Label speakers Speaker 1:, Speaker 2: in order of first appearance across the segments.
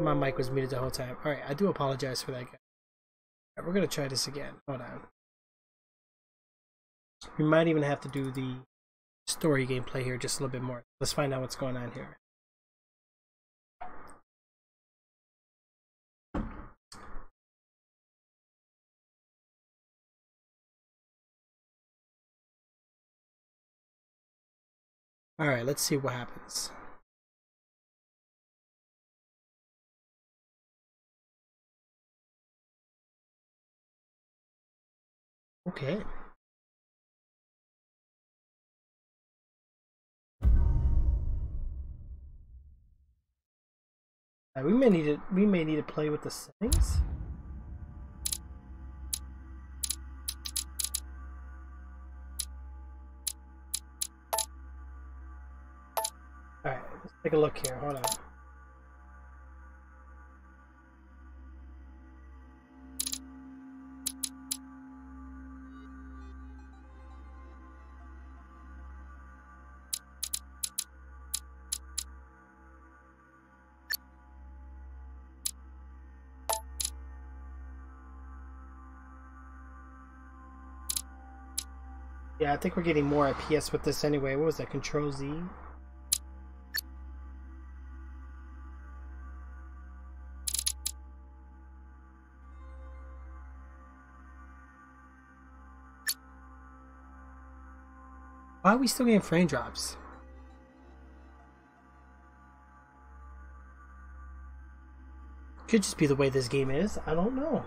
Speaker 1: My mic was muted the whole time. Alright, I do apologize for that, guy. Alright, we're gonna try this again. Hold on. We might even have to do the story gameplay here just a little bit more. Let's find out what's going on here. Alright, let's see what happens. Okay. We may need to play with the settings. Alright, let's take a look here. Hold on. Yeah, I think we're getting more FPS with this anyway. What was that? Control Z? Why are we still getting frame drops? Could just be the way this game is. I don't know.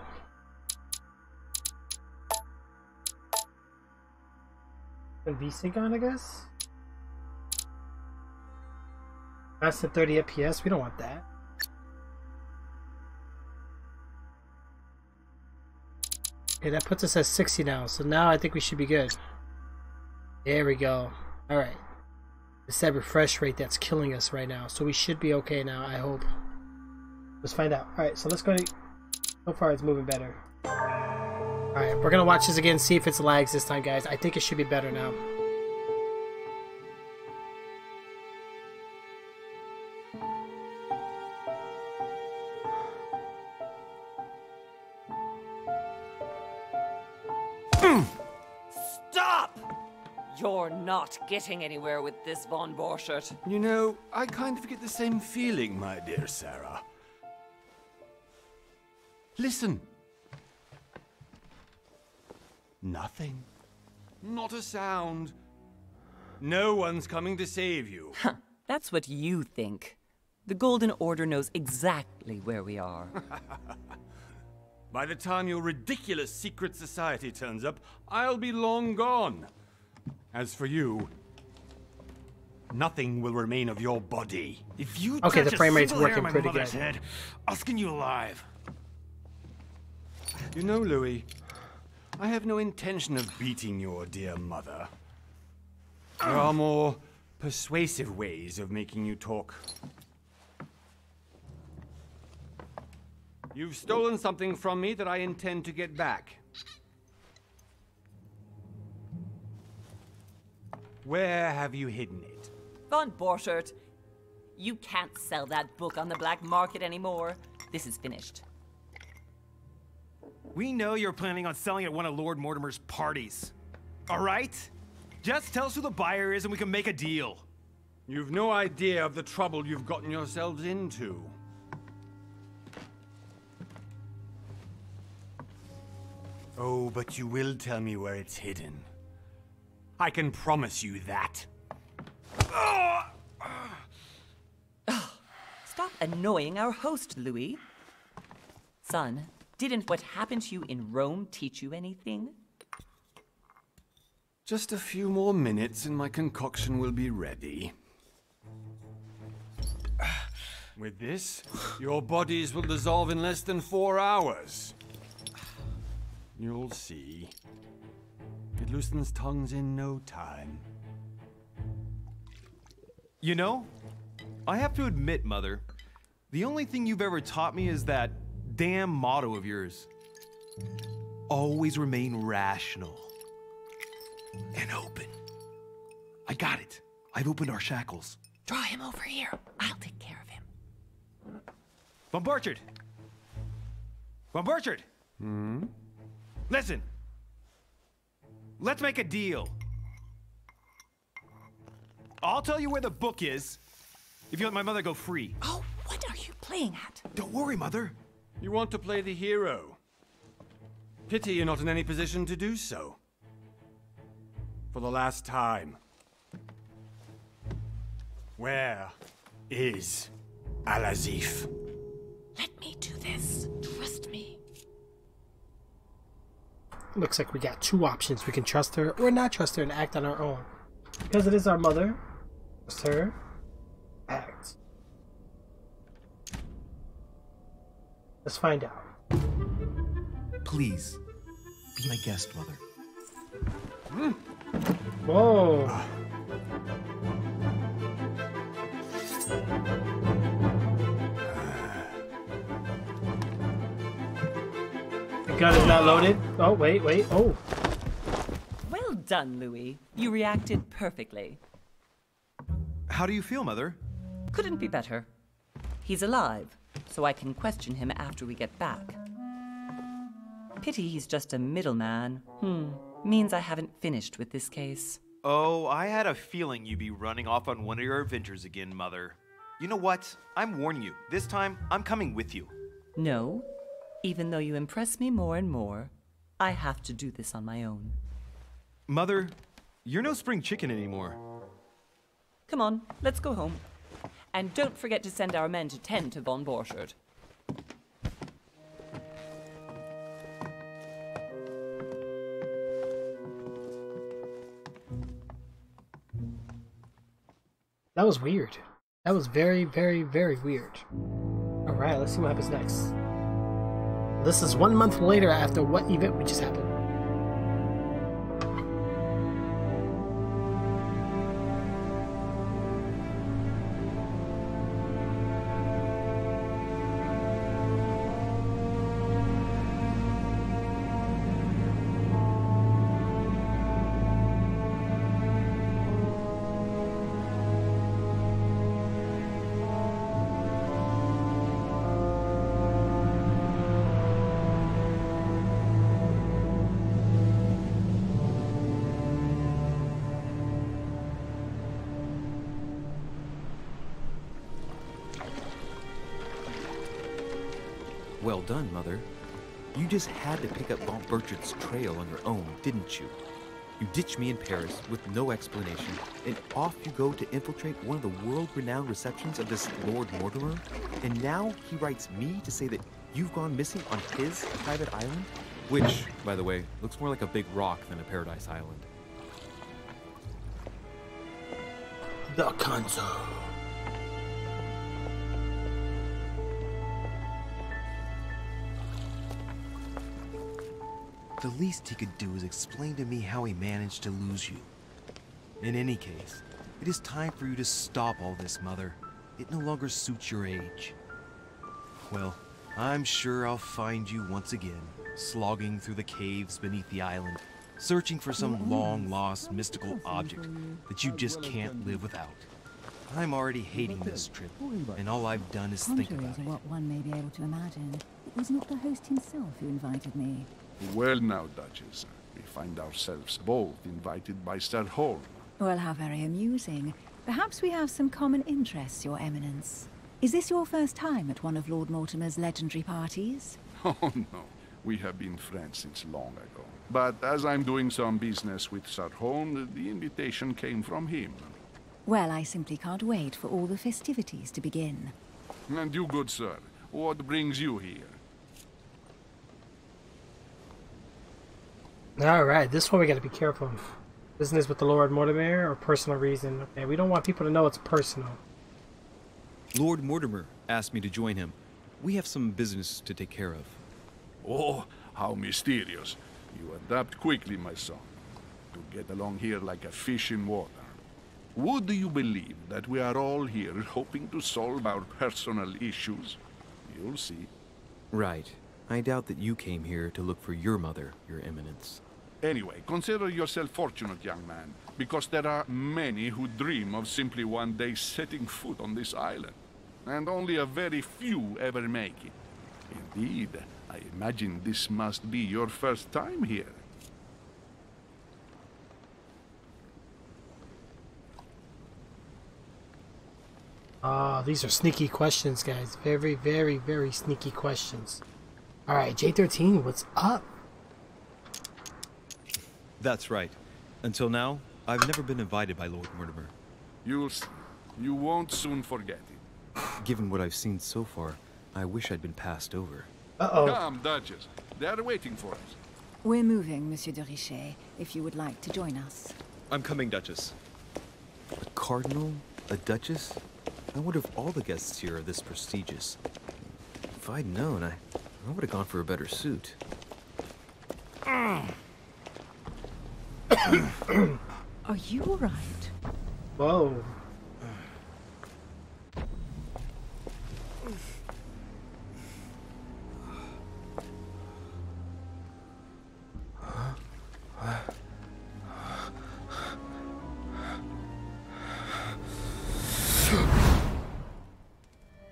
Speaker 1: And VSync on, I guess? That's the 30 FPS. We don't want that. Okay, that puts us at 60 now. So now I think we should be good. There we go. Alright. It's that refresh rate that's killing us right now. So we should be okay now, I hope. Let's find out. Alright, so let's go to... So far it's moving better. Alright, we're gonna watch this again, see if it's lags this time, guys. I think it should be better now.
Speaker 2: Stop! You're not getting anywhere with this, Von Borchert.
Speaker 3: You know, I kind of get the same feeling, my dear Sarah. Listen. Nothing. Not a sound. No one's coming to save you.
Speaker 2: Huh, that's what you think. The Golden Order knows exactly where we are.
Speaker 3: By the time your ridiculous secret society turns up, I'll be long gone. As for you, nothing will remain of your body.
Speaker 4: If you
Speaker 1: Okay,
Speaker 4: touch
Speaker 1: the frame
Speaker 4: a
Speaker 1: rate's
Speaker 4: single hair
Speaker 1: working
Speaker 4: on my
Speaker 1: pretty
Speaker 4: mother's
Speaker 1: good.
Speaker 4: head, I'll skin you alive.
Speaker 3: You know, Louis, I have no intention of beating your dear mother. There are more persuasive ways of making you talk. You've stolen something from me that I intend to get back. Where have you hidden it?
Speaker 2: Von Borchert, you can't sell that book on the black market anymore. This is finished.
Speaker 4: We know you're planning on selling at one of Lord Mortimer's parties. All right? Just tell us who the buyer is and we can make a deal.
Speaker 3: You've no idea of the trouble you've gotten yourselves into. Oh, but you will tell me where it's hidden. I can promise you that.
Speaker 2: Stop annoying our host, Louis. Son, didn't what happened to you in Rome teach you anything?
Speaker 3: Just a few more minutes and my concoction will be ready. With this, your bodies will dissolve in less than 4 hours. You'll see. It loosens tongues in no time.
Speaker 4: You know, I have to admit, Mother, the only thing you've ever taught me is that damn motto of yours. Always remain rational. And open. I got it. I've opened our shackles.
Speaker 2: Draw him over here. I'll take care of him.
Speaker 4: Von Burchard! Von Burchard! Listen! Let's make a deal. I'll tell you where the book is if you let my mother go free.
Speaker 2: Oh, what are you playing at?
Speaker 4: Don't worry, Mother.
Speaker 3: You want to play the hero. Pity you're not in any position to do so. For the last time. Where is Al-Azif?
Speaker 2: Let me do this. Trust me.
Speaker 1: Looks like we got two options. We can trust her or not trust her and act on our own. Because it is our mother. Trust her. Act. Let's find out.
Speaker 4: Please, be my guest, Mother.
Speaker 1: Whoa. The gun is not loaded. Oh, wait. Oh.
Speaker 2: Well done, Louis. You reacted perfectly.
Speaker 4: How do you feel, Mother?
Speaker 2: Couldn't be better. He's alive, so I can question him after we get back. Pity he's just a middleman. Means I haven't finished with this case.
Speaker 4: Oh, I had a feeling you'd be running off on one of your adventures again, Mother. You know what? I'm warning you. This time, I'm coming with you.
Speaker 2: No. Even though you impress me more and more, I have to do this on my own.
Speaker 4: Mother, you're no spring chicken anymore.
Speaker 2: Come on, let's go home. And don't forget to send our men to tend to Von Burchard.
Speaker 1: That was weird. That was very, very, very weird. Alright, let's see what happens next. This is 1 month later after what event we just happened.
Speaker 5: Well done, Mother. You just had to pick up Von Burchard's trail on your own, didn't you? You ditched me in Paris with no explanation, and off you go to infiltrate one of the world-renowned receptions of this Lord Mortimer, and now he writes me to say that you've gone missing on his private island? Which, by the way, looks more like a big rock than a paradise island.
Speaker 1: The console.
Speaker 4: The least he could do is explain to me how he managed to lose you. In any case, it is time for you to stop all this, Mother. It no longer suits your age. Well, I'm sure I'll find you once again, slogging through the caves beneath the island, searching for some long-lost mystical object that you just can't live without. I'm already hating this trip, and all I've done is think
Speaker 6: Contrary
Speaker 4: about
Speaker 6: to
Speaker 4: it.
Speaker 6: what one may be able to imagine, it was not the host himself who invited me.
Speaker 7: Well now, Duchess, we find ourselves both invited by Sir Holm.
Speaker 6: Well, how very amusing. Perhaps we have some common interests, Your Eminence. Is this your first time at one of Lord Mortimer's legendary parties?
Speaker 7: Oh no, we have been friends since long ago. But as I'm doing some business with Sir Holm, the invitation came from him.
Speaker 6: Well, I simply can't wait for all the festivities to begin.
Speaker 7: And you, good sir, what brings you here?
Speaker 1: Alright, this one we gotta be careful. Business with the Lord Mortimer or personal reason? Okay, we don't want people to know it's personal.
Speaker 5: Lord Mortimer asked me to join him. We have some business to take care of.
Speaker 7: Oh, how mysterious. You adapt quickly, my son. To get along here like a fish in water. Would you believe that we are all here hoping to solve our personal issues? You'll see.
Speaker 5: Right. I doubt that you came here to look for your mother, Your Eminence.
Speaker 7: Anyway, consider yourself fortunate, young man, because there are many who dream of simply one day setting foot on this island. and only a very few ever make it. Indeed, I imagine this must be your first time here.
Speaker 1: Oh, these are sneaky questions, guys. Very, very, very sneaky questions. Alright, J13, what's up?
Speaker 5: That's right. Until now, I've never been invited by Lord Mortimer.
Speaker 7: You won't soon forget it.
Speaker 5: Given what I've seen so far, I wish I'd been passed over.
Speaker 1: Uh-oh.
Speaker 7: Come, Duchess. They are waiting for us.
Speaker 6: We're moving, Monsieur de Richet, if you would like to join us.
Speaker 5: I'm coming, Duchess. A cardinal? A duchess? I wonder if all the guests here are this prestigious. If I'd known, I would have gone for a better suit.
Speaker 6: Are you all right?
Speaker 1: Whoa.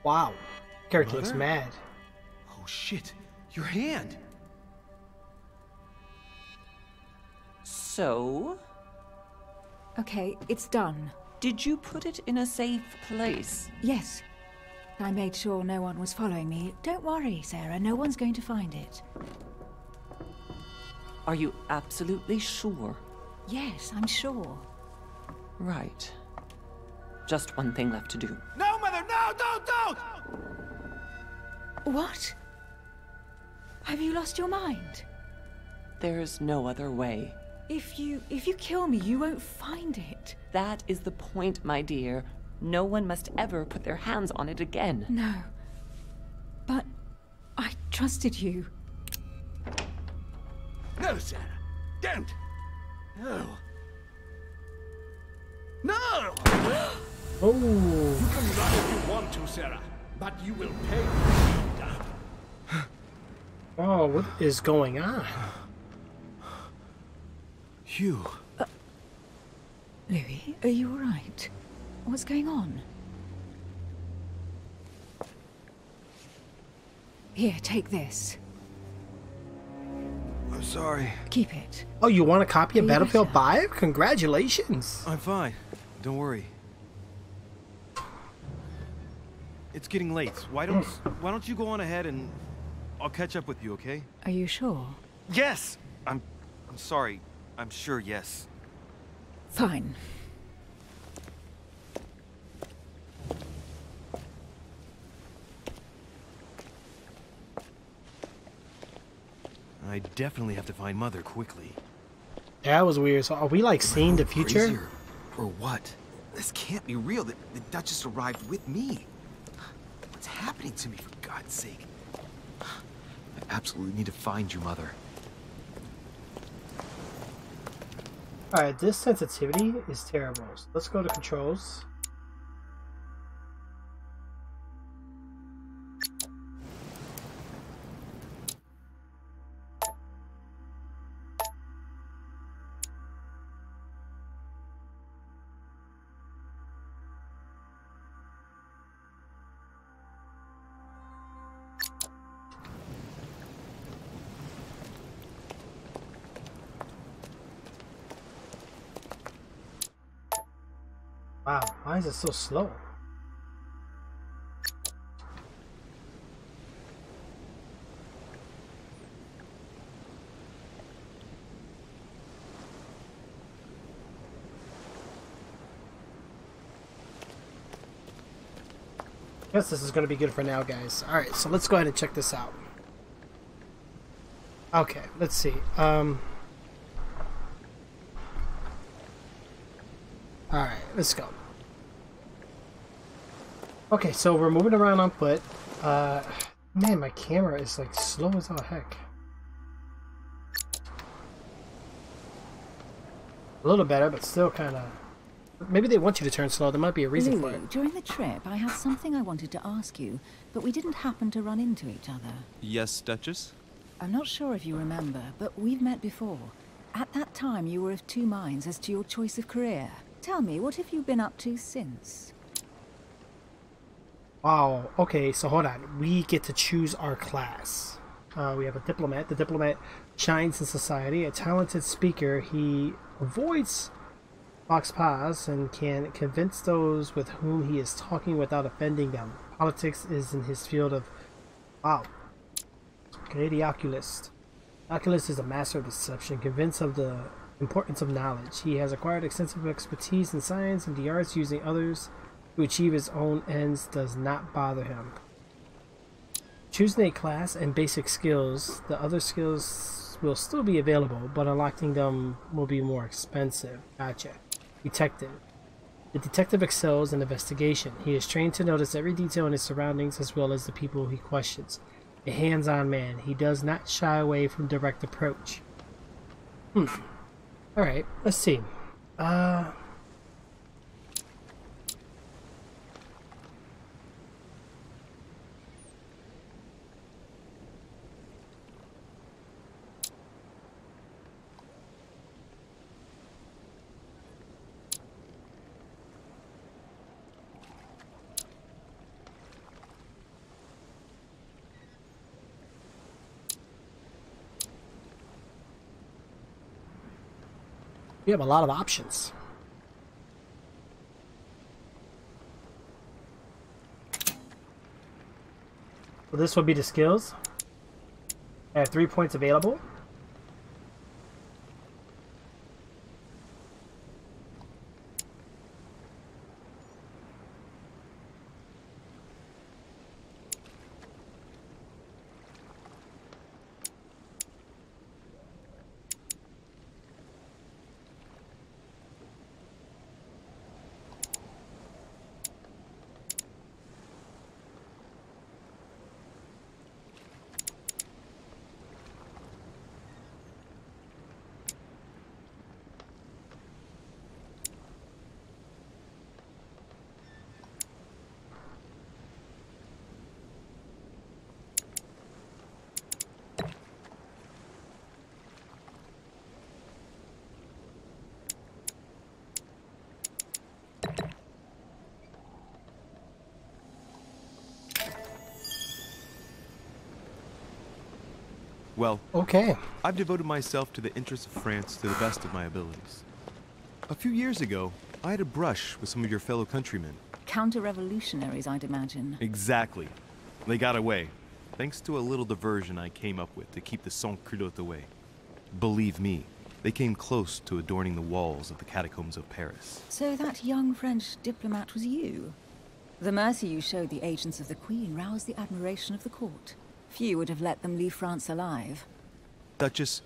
Speaker 1: Wow. Character looks mad.
Speaker 4: Oh shit, your hand!
Speaker 2: So,
Speaker 6: Okay, it's done.
Speaker 2: did you put it in a safe place?
Speaker 6: Yes. I made sure no one was following me. Don't worry, Sarah, no one's going to find it.
Speaker 2: Are you absolutely sure?
Speaker 6: Yes, I'm sure.
Speaker 2: Right. Just one thing left to do.
Speaker 4: No, Mother, no, don't!
Speaker 6: What? Have you lost your mind?
Speaker 2: There's no other way.
Speaker 6: If you kill me, you won't find it.
Speaker 2: That is the point, my dear. No one must ever put their hands on it again.
Speaker 6: No. But I trusted you.
Speaker 3: No, Sarah. Don't. No. No!
Speaker 1: Oh.
Speaker 3: You can run if you want to, Sarah, but you will pay.
Speaker 1: Oh, what is going on?
Speaker 5: Hugh.
Speaker 6: Louis, are you all right? What's going on? Here, take this.
Speaker 5: I'm sorry.
Speaker 6: Keep it.
Speaker 1: Oh, you want a copy of
Speaker 6: Are you
Speaker 1: Battlefield
Speaker 6: better?
Speaker 1: 5? Congratulations.
Speaker 5: I'm fine. Don't worry. It's getting late. Why don't you go on ahead and I'll catch up with you, okay?
Speaker 6: Are you sure?
Speaker 5: Yes. I'm sorry. I'm sure, yes.
Speaker 6: Fine.
Speaker 5: I definitely have to find Mother quickly.
Speaker 1: That was weird. So are we like seeing the future?
Speaker 5: Crazier. Or what? This can't be real. The Duchess arrived with me. What's happening to me, for God's sake? I absolutely need to find you, Mother.
Speaker 1: Alright, this sensitivity is terrible. So let's go to controls. Wow, why is it so slow? Guess this is going to be good for now, guys. Alright, so let's go ahead and check this out. Okay, let's see. Alright, let's go. Okay, so we're moving around on foot. Man, my camera is like slow as all heck. A little better, but still kind of... Maybe they want you to turn slow. There might be a reason for
Speaker 6: Louis,
Speaker 1: it.
Speaker 6: during the trip, I had something I wanted to ask you, but we didn't happen to run into each other.
Speaker 5: Yes, Duchess?
Speaker 6: I'm not sure if you remember, but we've met before. At that time, you were of two minds as to your choice of career. Tell me, what have you been up to since?
Speaker 1: Wow. Okay, so hold on. We get to choose our class. We have a diplomat. The diplomat shines in society. A talented speaker. He avoids fox pas and can convince those with whom he is talking without offending them. Politics is in his field of... Wow. Okay, the oculist. Oculist is a master of deception, convinced of the importance of knowledge. He has acquired extensive expertise in science and the arts. Using others to achieve his own ends does not bother him. Choosing a class and basic skills, the other skills will still be available, but unlocking them will be more expensive. Gotcha. Detective. The detective excels in investigation. He is trained to notice every detail in his surroundings as well as the people he questions. A hands-on man. He does not shy away from direct approach. Alright, let's see. We have a lot of options. So this will be the skills. I have 3 points available.
Speaker 5: Well,
Speaker 1: Okay.
Speaker 5: I've devoted myself to the interests of France to the best of my abilities. A few years ago, I had a brush with some of your fellow countrymen.
Speaker 6: Counter-revolutionaries, I'd imagine.
Speaker 5: Exactly. They got away, thanks to a little diversion I came up with to keep the sans-culottes away. Believe me, they came close to adorning the walls of the catacombs of Paris.
Speaker 6: So that young French diplomat was you? The mercy you showed the agents of the Queen roused the admiration of the court. Few would have let them leave France alive.
Speaker 5: Duchess,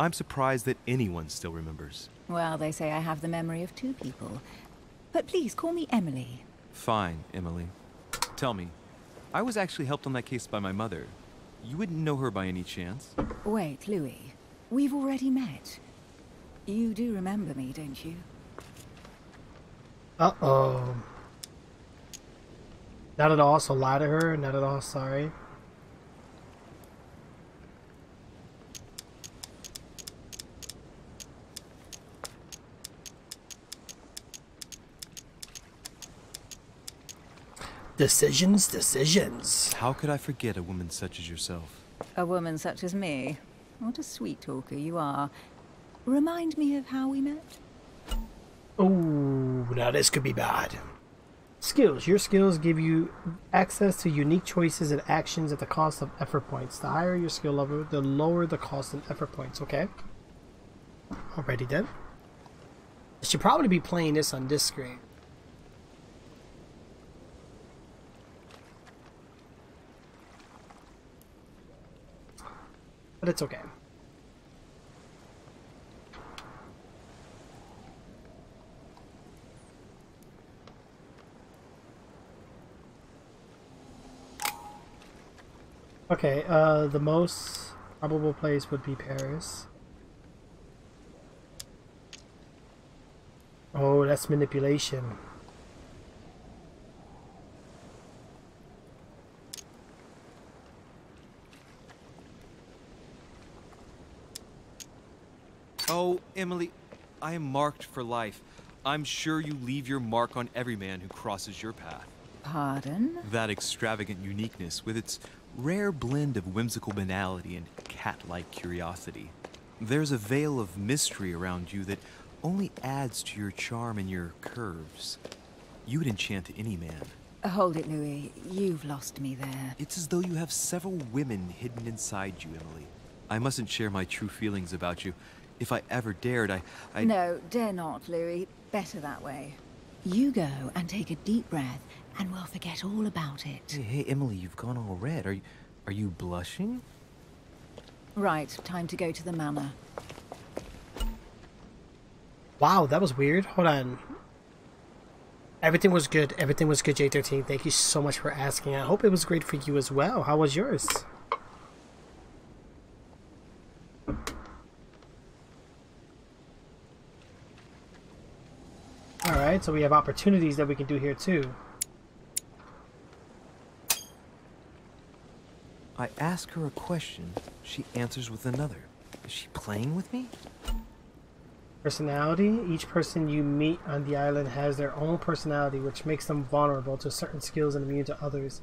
Speaker 5: I'm surprised that anyone still remembers.
Speaker 6: Well, they say I have the memory of 2 people. But please, call me Emily.
Speaker 5: Fine, Emily. Tell me, I was actually helped on that case by my mother. You wouldn't know her by any chance?
Speaker 6: Wait, Louis. We've already met. You do remember me, don't you?
Speaker 1: Uh-oh. Not at all, so lie to her. Not at all, sorry. Decisions.
Speaker 5: How could I forget a woman such as yourself?
Speaker 6: A woman such as me. What a sweet talker you are. Remind me of how we met?
Speaker 1: Oh, now this could be bad. Skills. Your skills give you access to unique choices and actions at the cost of effort points. The higher your skill level, the lower the cost in effort points, okay? Alrighty then. I should probably be playing this on this screen. But it's okay. Okay, the most probable place would be Paris. Oh, that's manipulation.
Speaker 5: Oh, Emily, I am marked for life. I'm sure you leave your mark on every man who crosses your path.
Speaker 6: Pardon?
Speaker 5: That extravagant uniqueness with its rare blend of whimsical banality and cat-like curiosity. There's a veil of mystery around you that only adds to your charm and your curves. You would enchant any man.
Speaker 6: Hold it, Louis. You've lost me there.
Speaker 5: It's as though you have several women hidden inside you, Emily. I mustn't share my true feelings about you. If I ever dared, I...
Speaker 6: No, dare not, Louis. Better that way. You go and take a deep breath, and we'll forget all about it.
Speaker 5: Hey, Emily, you've gone all red. Are you blushing?
Speaker 6: Right, time to go to the manor.
Speaker 1: Wow, that was weird. Hold on. Everything was good. Everything was good, J13. Thank you so much for asking. I hope it was great for you as well. How was yours? Alright, so we have opportunities that we can do here too.
Speaker 5: I ask her a question, she answers with another. Is she playing with me?
Speaker 1: Personality. Each person you meet on the island has their own personality, which makes them vulnerable to certain skills and immune to others.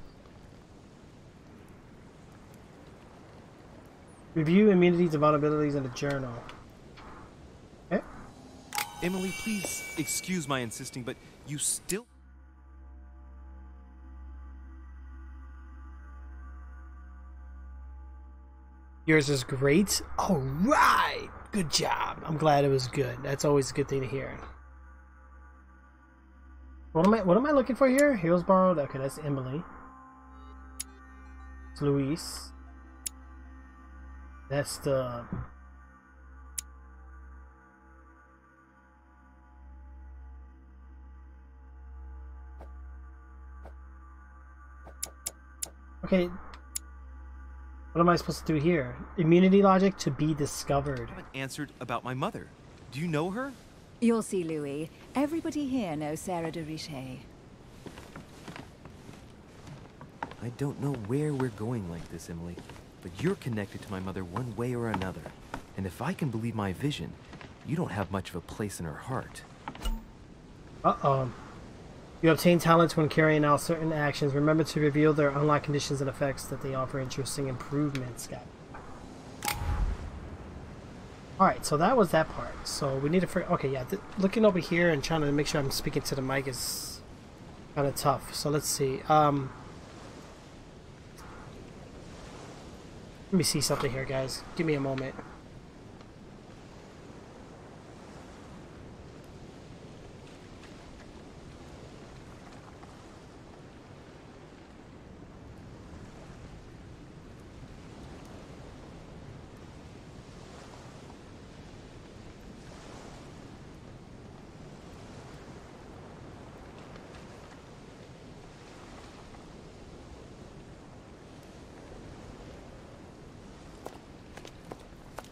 Speaker 1: Review immunities and vulnerabilities in the journal. Okay.
Speaker 5: Emily, please excuse my insisting, but you still...
Speaker 1: Yours is great. All right. Good job. I'm glad it was good. That's always a good thing to hear. What am I looking for here? Hillsborough. Okay, that's Emily. It's Luis. That's the... Okay. What am I supposed to do here? Immunity logic to be discovered.
Speaker 5: I haven't answered about my mother. Do you know her?
Speaker 6: You'll see, Louis. Everybody here knows Sarah de Richet.
Speaker 5: I don't know where we're going like this, Emily, but you're connected to my mother one way or another. And if I can believe my vision, you don't have much of a place in her heart.
Speaker 1: Uh-oh. You obtain talents when carrying out certain actions. Remember to reveal their unlocked conditions and effects that they offer interesting improvements. Alright, so that was that part. So we need to... Okay, yeah. Looking over here and trying to make sure I'm speaking to the mic is kind of tough. So let's see. Let me see something here, guys. Give me a moment.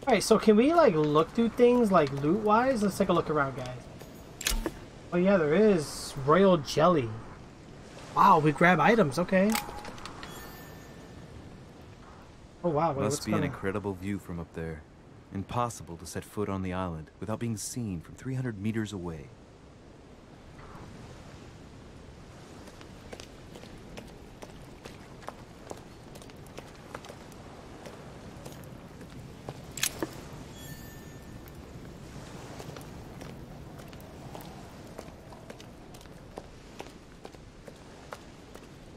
Speaker 1: Alright, so can we like look through things like loot wise? Let's take a look around, guys. Oh yeah, there is royal jelly. Wow, we grab items, okay. Oh wow, wait,
Speaker 5: Must be an incredible view from up there. Impossible to set foot on the island without being seen from 300 meters away.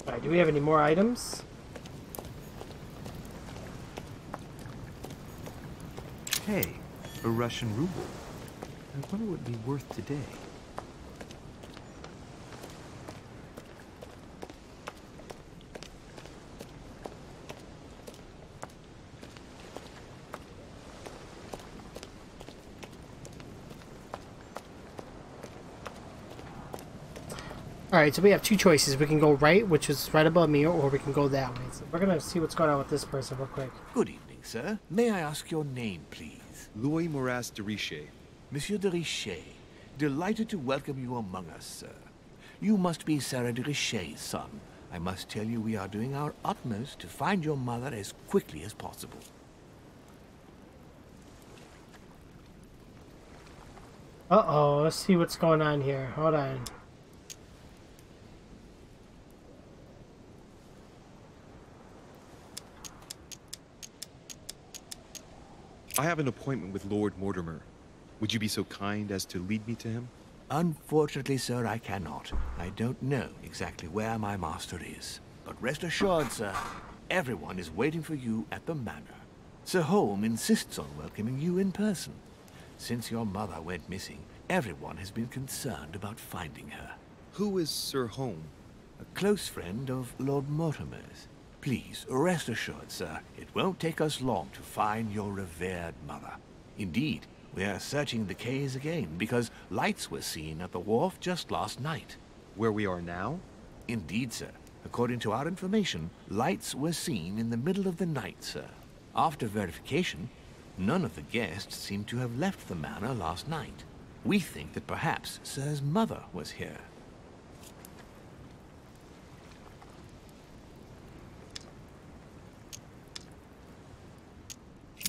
Speaker 1: Alright, do we have any more items?
Speaker 5: Hey, a Russian ruble. I wonder what it'd be worth today.
Speaker 1: Alright, so we have two choices. We can go right, which is right above me, or we can go that way. So we're gonna see what's going on with this person real quick.
Speaker 8: Good evening, sir. May I ask your name, please?
Speaker 5: Louis Moras de Richet.
Speaker 8: Monsieur de Richet. Delighted to welcome you among us, sir. You must be Sarah de Richet's son. I must tell you we are doing our utmost to find your mother as quickly as possible.
Speaker 1: Uh-oh, let's see what's going on here. Hold on.
Speaker 5: I have an appointment with Lord Mortimer. Would you be so kind as to lead me to him?
Speaker 8: Unfortunately, sir, I cannot. I don't know exactly where my master is. But rest assured, sir, everyone is waiting for you at the manor. Sir Holm insists on welcoming you in person. Since your mother went missing, everyone has been concerned about finding her.
Speaker 5: Who is Sir Holm?
Speaker 8: A close friend of Lord Mortimer's. Please, rest assured, sir, it won't take us long to find your revered mother. Indeed, we are searching the quays again because lights were seen at the wharf just last night.
Speaker 5: Where we are now?
Speaker 8: Indeed, sir. According to our information, lights were seen in the middle of the night, sir. After verification, none of the guests seem to have left the manor last night. We think that perhaps Sir's mother was here.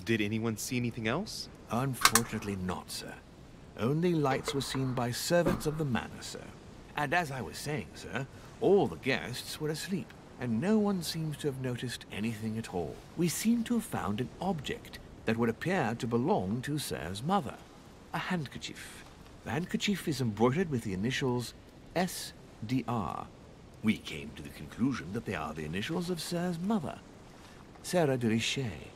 Speaker 5: Did anyone see anything else?
Speaker 8: Unfortunately not, sir. Only lights were seen by servants of the manor, sir. And as I was saying, sir, all the guests were asleep, and no one seems to have noticed anything at all. We seem to have found an object that would appear to belong to Sir's mother. A handkerchief. The handkerchief is embroidered with the initials S.D.R. We came to the conclusion that they are the initials of Sir's mother, Sarah de Richet.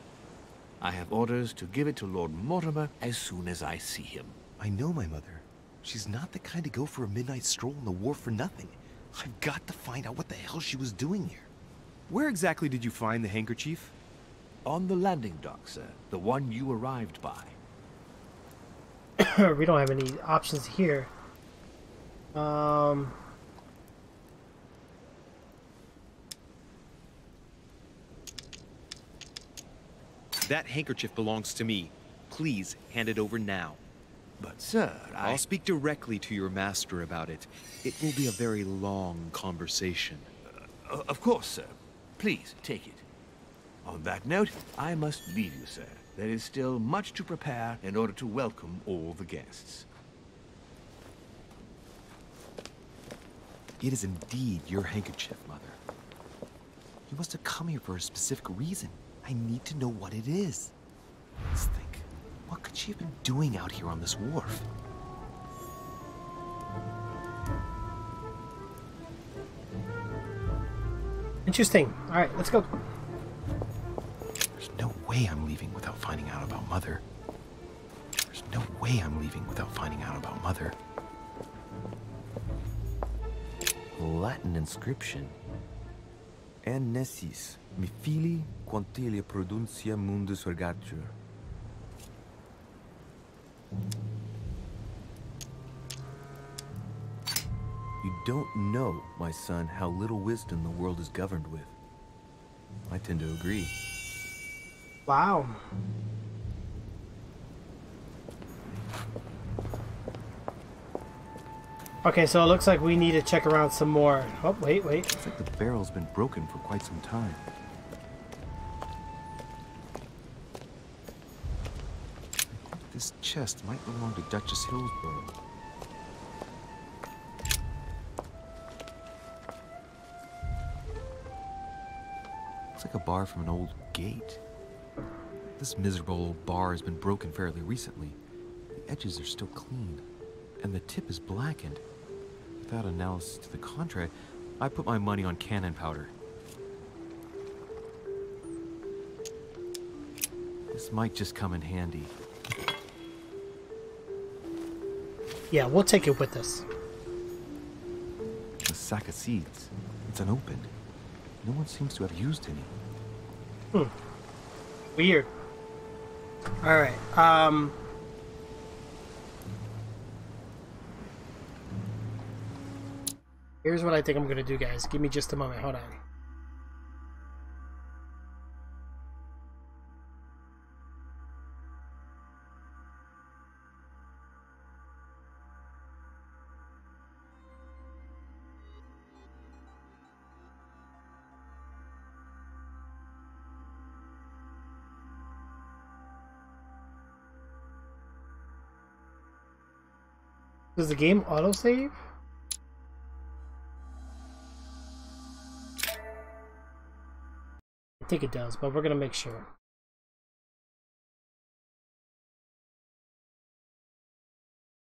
Speaker 8: I have orders to give it to Lord Mortimer as soon as I see him.
Speaker 5: I know my mother. She's not the kind to go for a midnight stroll on the wharf for nothing. I've got to find out what the hell she was doing here. Where exactly did you find the handkerchief?
Speaker 8: On the landing dock, sir. The one you arrived by.
Speaker 1: We don't have any options here.
Speaker 5: That handkerchief belongs to me. Please hand it over now.
Speaker 8: But, sir,
Speaker 5: I'll speak directly to your master about it. It will be a very long conversation.
Speaker 8: Of course, sir. Please, take it. On that note, I must leave you, sir. There is still much to prepare in order to welcome all the guests.
Speaker 5: It is indeed your handkerchief, Mother. You must have come here for a specific reason. I need to know what it is. Let's think. What could she have been doing out here on this wharf?
Speaker 1: Interesting. All right, let's go.
Speaker 5: There's no way I'm leaving without finding out about Mother. There's no way I'm leaving without finding out about Mother.
Speaker 9: Latin inscription. Annesis, mi fili, quantilia produncia mundus ergatur. You don't know, my son, how little wisdom the world is governed with. I tend to agree.
Speaker 1: Wow. Okay, so it looks like we need to check around some more. Oh, wait.
Speaker 9: It's like the barrel's been broken for quite some time.
Speaker 5: This chest might belong to Duchess Hillsborough. Looks like a bar from an old gate. This miserable old bar has been broken fairly recently. The edges are still clean, and the tip is blackened. Without analysis to the contrary, I put my money on cannon powder. This might just come in handy.
Speaker 1: Yeah, we'll take it with us.
Speaker 5: A sack of seeds. It's unopened. No one seems to have used any.
Speaker 1: Weird. Alright, here's what I think I'm gonna do, guys. Give me just a moment, hold on. Does the game autosave? I think it does, but we're gonna make sure.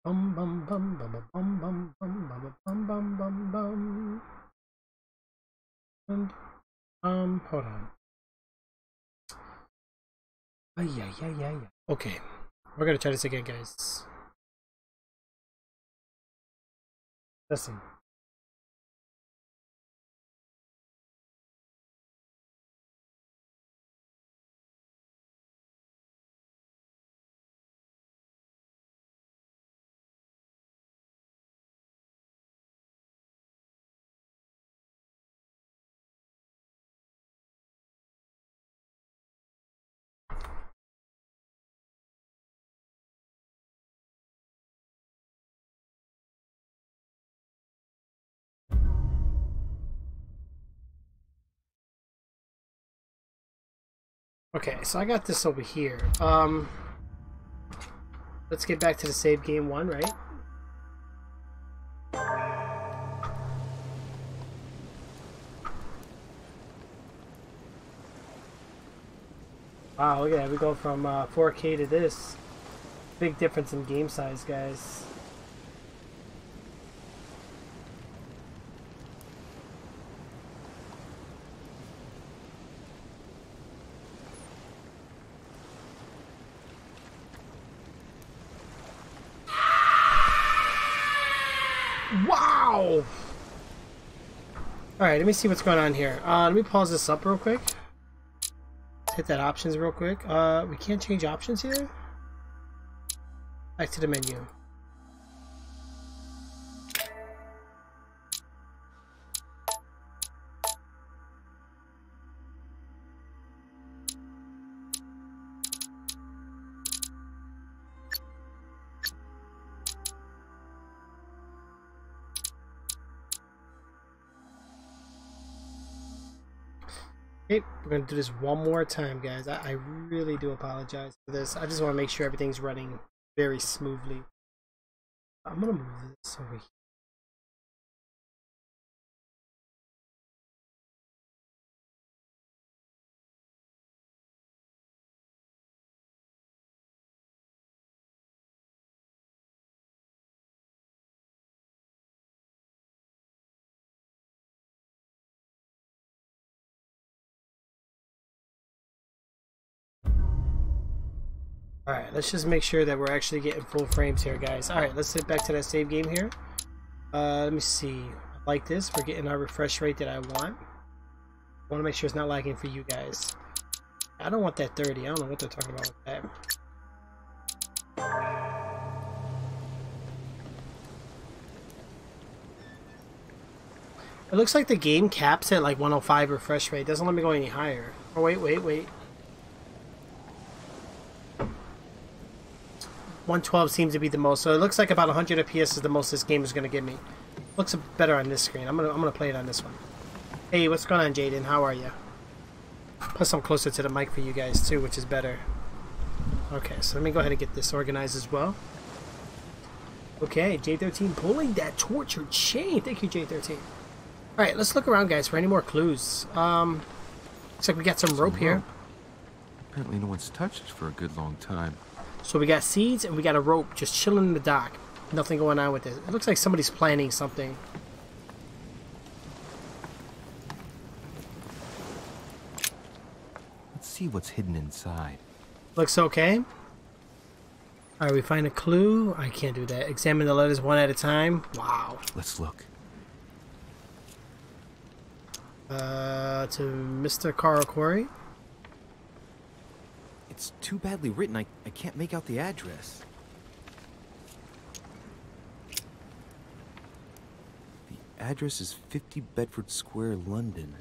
Speaker 1: Bum bum bum bum bum bum bum bum bum bum bum bum. And hold on. Yeah. Okay, we're gonna try this again, guys. Listen. Okay, so I got this over here. Let's get back to the save game 1, right? Wow, look at that. We go from 4K to this. Big difference in game size, guys. Wow! Alright, let me see what's going on here. Let me pause this up real quick. Hit that options real quick. We can't change options here. Back to the menu. Okay, we're gonna do this one more time, guys. I really do apologize for this. I just want to make sure everything's running very smoothly. I'm gonna move this over here. Alright, let's just make sure that we're actually getting full frames here, guys. Alright, let's get back to that save game here. Let me see. I like this. We're getting our refresh rate that I want. I want to make sure it's not lagging for you guys. I don't want that 30. I don't know what they're talking about with that. It looks like the game caps at like 105 refresh rate. It doesn't let me go any higher. Oh, wait. 112 seems to be the most, so it looks like about 100 FPS is the most this game is going to give me. Looks better on this screen. I'm gonna play it on this one. Hey, what's going on, Jaden? How are you? Plus, I'm closer to the mic for you guys too, which is better. Okay, so let me go ahead and get this organized as well. Okay, J13 pulling that tortured chain. Thank you, J13. All right, let's look around, guys, for any more clues. Looks like we got some rope here.
Speaker 9: Apparently, no one's touched it for a good long time.
Speaker 1: So we got seeds and we got a rope just chilling in the dock. Nothing going on with it. It looks like somebody's planning something.
Speaker 9: Let's see what's hidden inside.
Speaker 1: Looks okay. Alright, we find a clue. I can't do that. Examine the letters one at a time. Wow.
Speaker 9: Let's look.
Speaker 1: To Mr. Carl Corey.
Speaker 9: It's too badly written, I can't make out the address. The address is 50 Bedford Square, London.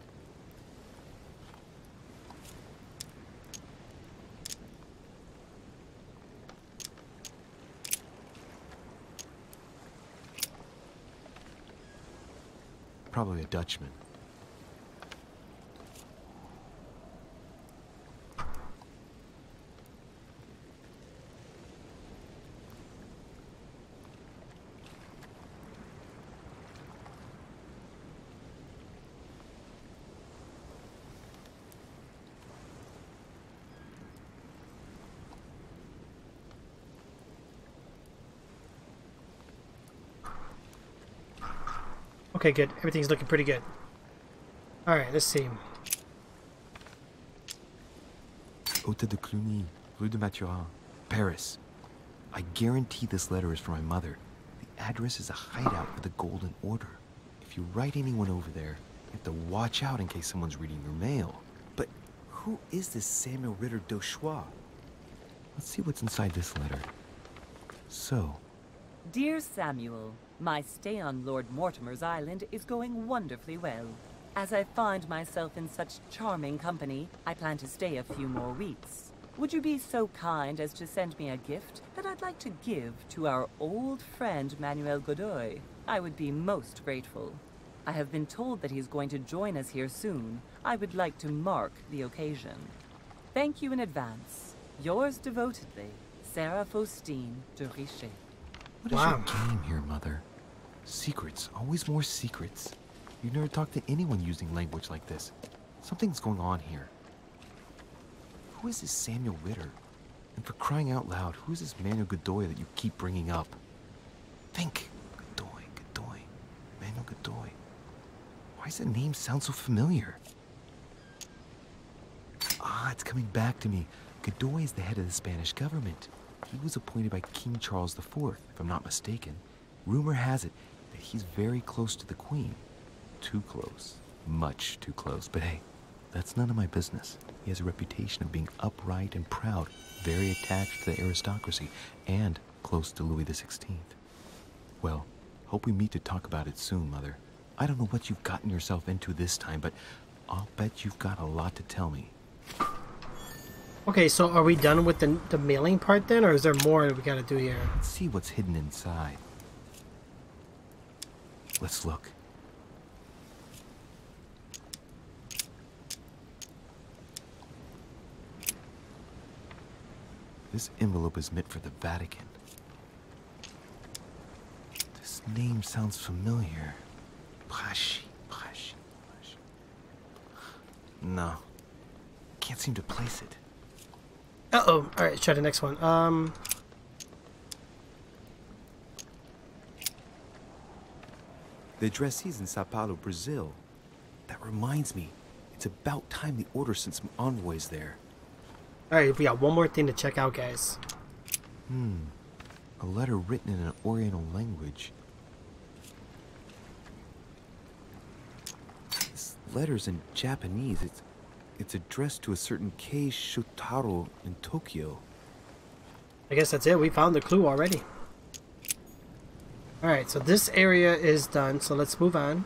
Speaker 9: Probably a Dutchman.
Speaker 1: Okay, good. Everything's looking pretty good. Alright, let's see.
Speaker 9: Hôtel de Cluny, Rue de Mathurin, Paris. I guarantee this letter is for my mother. The address is a hideout for the Golden Order. If you write anyone over there, you have to watch out in case someone's reading your mail. But who is this Samuel Ritter d'Auchois? Let's see what's inside this letter. So,
Speaker 2: Dear Samuel, my stay on Lord Mortimer's island is going wonderfully well. As I find myself in such charming company, I plan to stay a few more weeks. Would you be so kind as to send me a gift that I'd like to give to our old friend Manuel Godoy? I would be most grateful. I have been told that he's going to join us here soon. I would like to mark the occasion. Thank you in advance. Yours devotedly, Sarah Faustine de Richet.
Speaker 9: what is your game here, Mother? Secrets, always more secrets. You never talk to anyone using language like this. Something's going on here. Who is this Samuel Ritter? And for crying out loud, who is this Manuel Godoy that you keep bringing up? Think. Godoy. Manuel Godoy. Why does that name sound so familiar? Ah, it's coming back to me. Godoy is the head of the Spanish government. He was appointed by King Charles IV, if I'm not mistaken. Rumor has it that he's very close to the Queen. Too close. Much too close. But hey, that's none of my business. He has a reputation of being upright and proud, very attached to the aristocracy, and close to Louis XVI. Well, hope we meet to talk about it soon, Mother. I don't know what you've gotten yourself into this time, but I'll bet you've got a lot to tell me.
Speaker 1: Okay, so are we done with the mailing part then, or is there more that we gotta do here?
Speaker 9: Let's see what's hidden inside. Let's look. This envelope is meant for the Vatican. This name sounds familiar. Braschi. No. Can't seem to place it.
Speaker 1: Uh-oh. Alright, let's try the next one.
Speaker 9: The address is in Sao Paulo, Brazil. That reminds me. It's about time the order sent some envoys there.
Speaker 1: Alright, we got one more thing to check out, guys.
Speaker 9: A letter written in an Oriental language. This letter's in Japanese. It's addressed to a certain Kei Shotaro in Tokyo.
Speaker 1: I guess that's it. We found the clue already. Alright, so this area is done, so let's move on.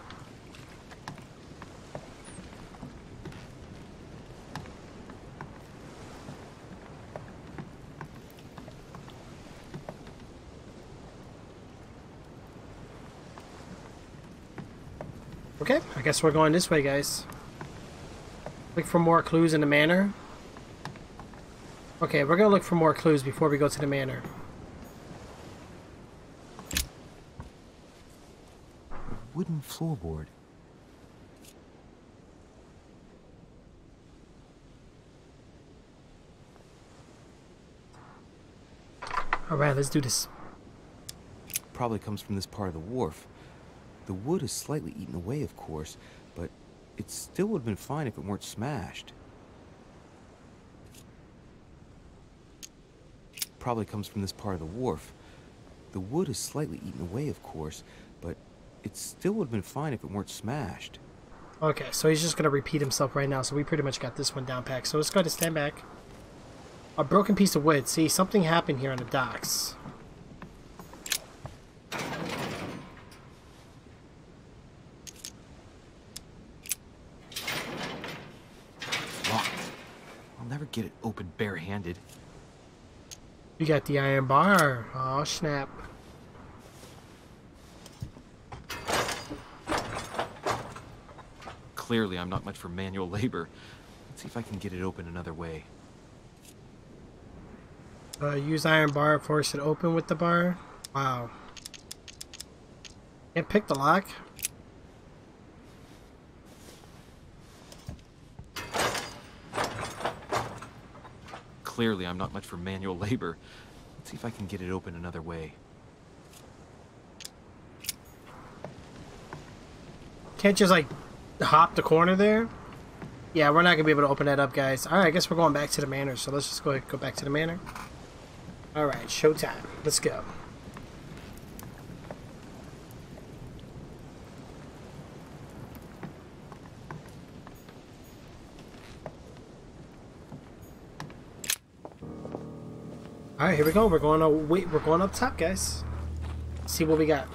Speaker 1: Okay, I guess we're going this way, guys. Look for more clues in the manor. Okay, we're gonna look for more clues before we go to the manor.
Speaker 9: A wooden floorboard.
Speaker 1: Alright, let's do this.
Speaker 9: Probably comes from this part of the wharf. The wood is slightly eaten away, of course, but it still would have been fine if it weren't smashed. Probably comes from this part of the wharf. The wood is slightly eaten away, of course, but it still would have been fine if it weren't smashed.
Speaker 1: Okay, so he's just gonna repeat himself right now, so we pretty much got this one down packed. So let's go ahead and stand back. A broken piece of wood. See, something happened here on the docks.
Speaker 9: Locked. I'll never get it open barehanded.
Speaker 1: You got the iron bar. Oh, snap.
Speaker 9: Clearly, I'm not much for manual labor. Let's see if I can get it open another way.
Speaker 1: Use iron bar, force it open with the bar. Wow. Can't pick the lock.
Speaker 9: Clearly, I'm not much for manual labor. Let's see if I can get it open another way.
Speaker 1: Can't just like hop the corner there. Yeah, we're not gonna be able to open that up, guys. All right, I guess we're going back to the manor. So let's just go back to the manor. All right, showtime. Let's go. All right, here we go. We're going up top, guys. See what we got.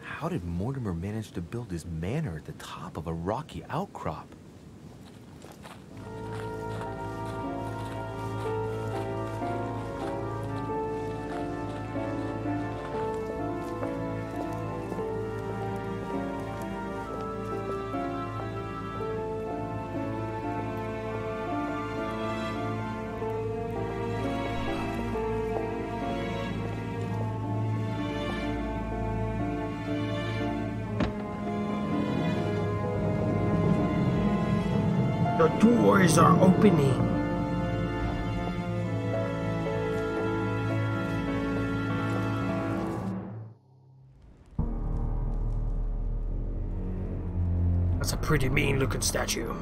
Speaker 9: How did Mortimer manage to build his manor at the top of a rocky outcrop?
Speaker 1: The doors are opening. That's a pretty mean looking statue.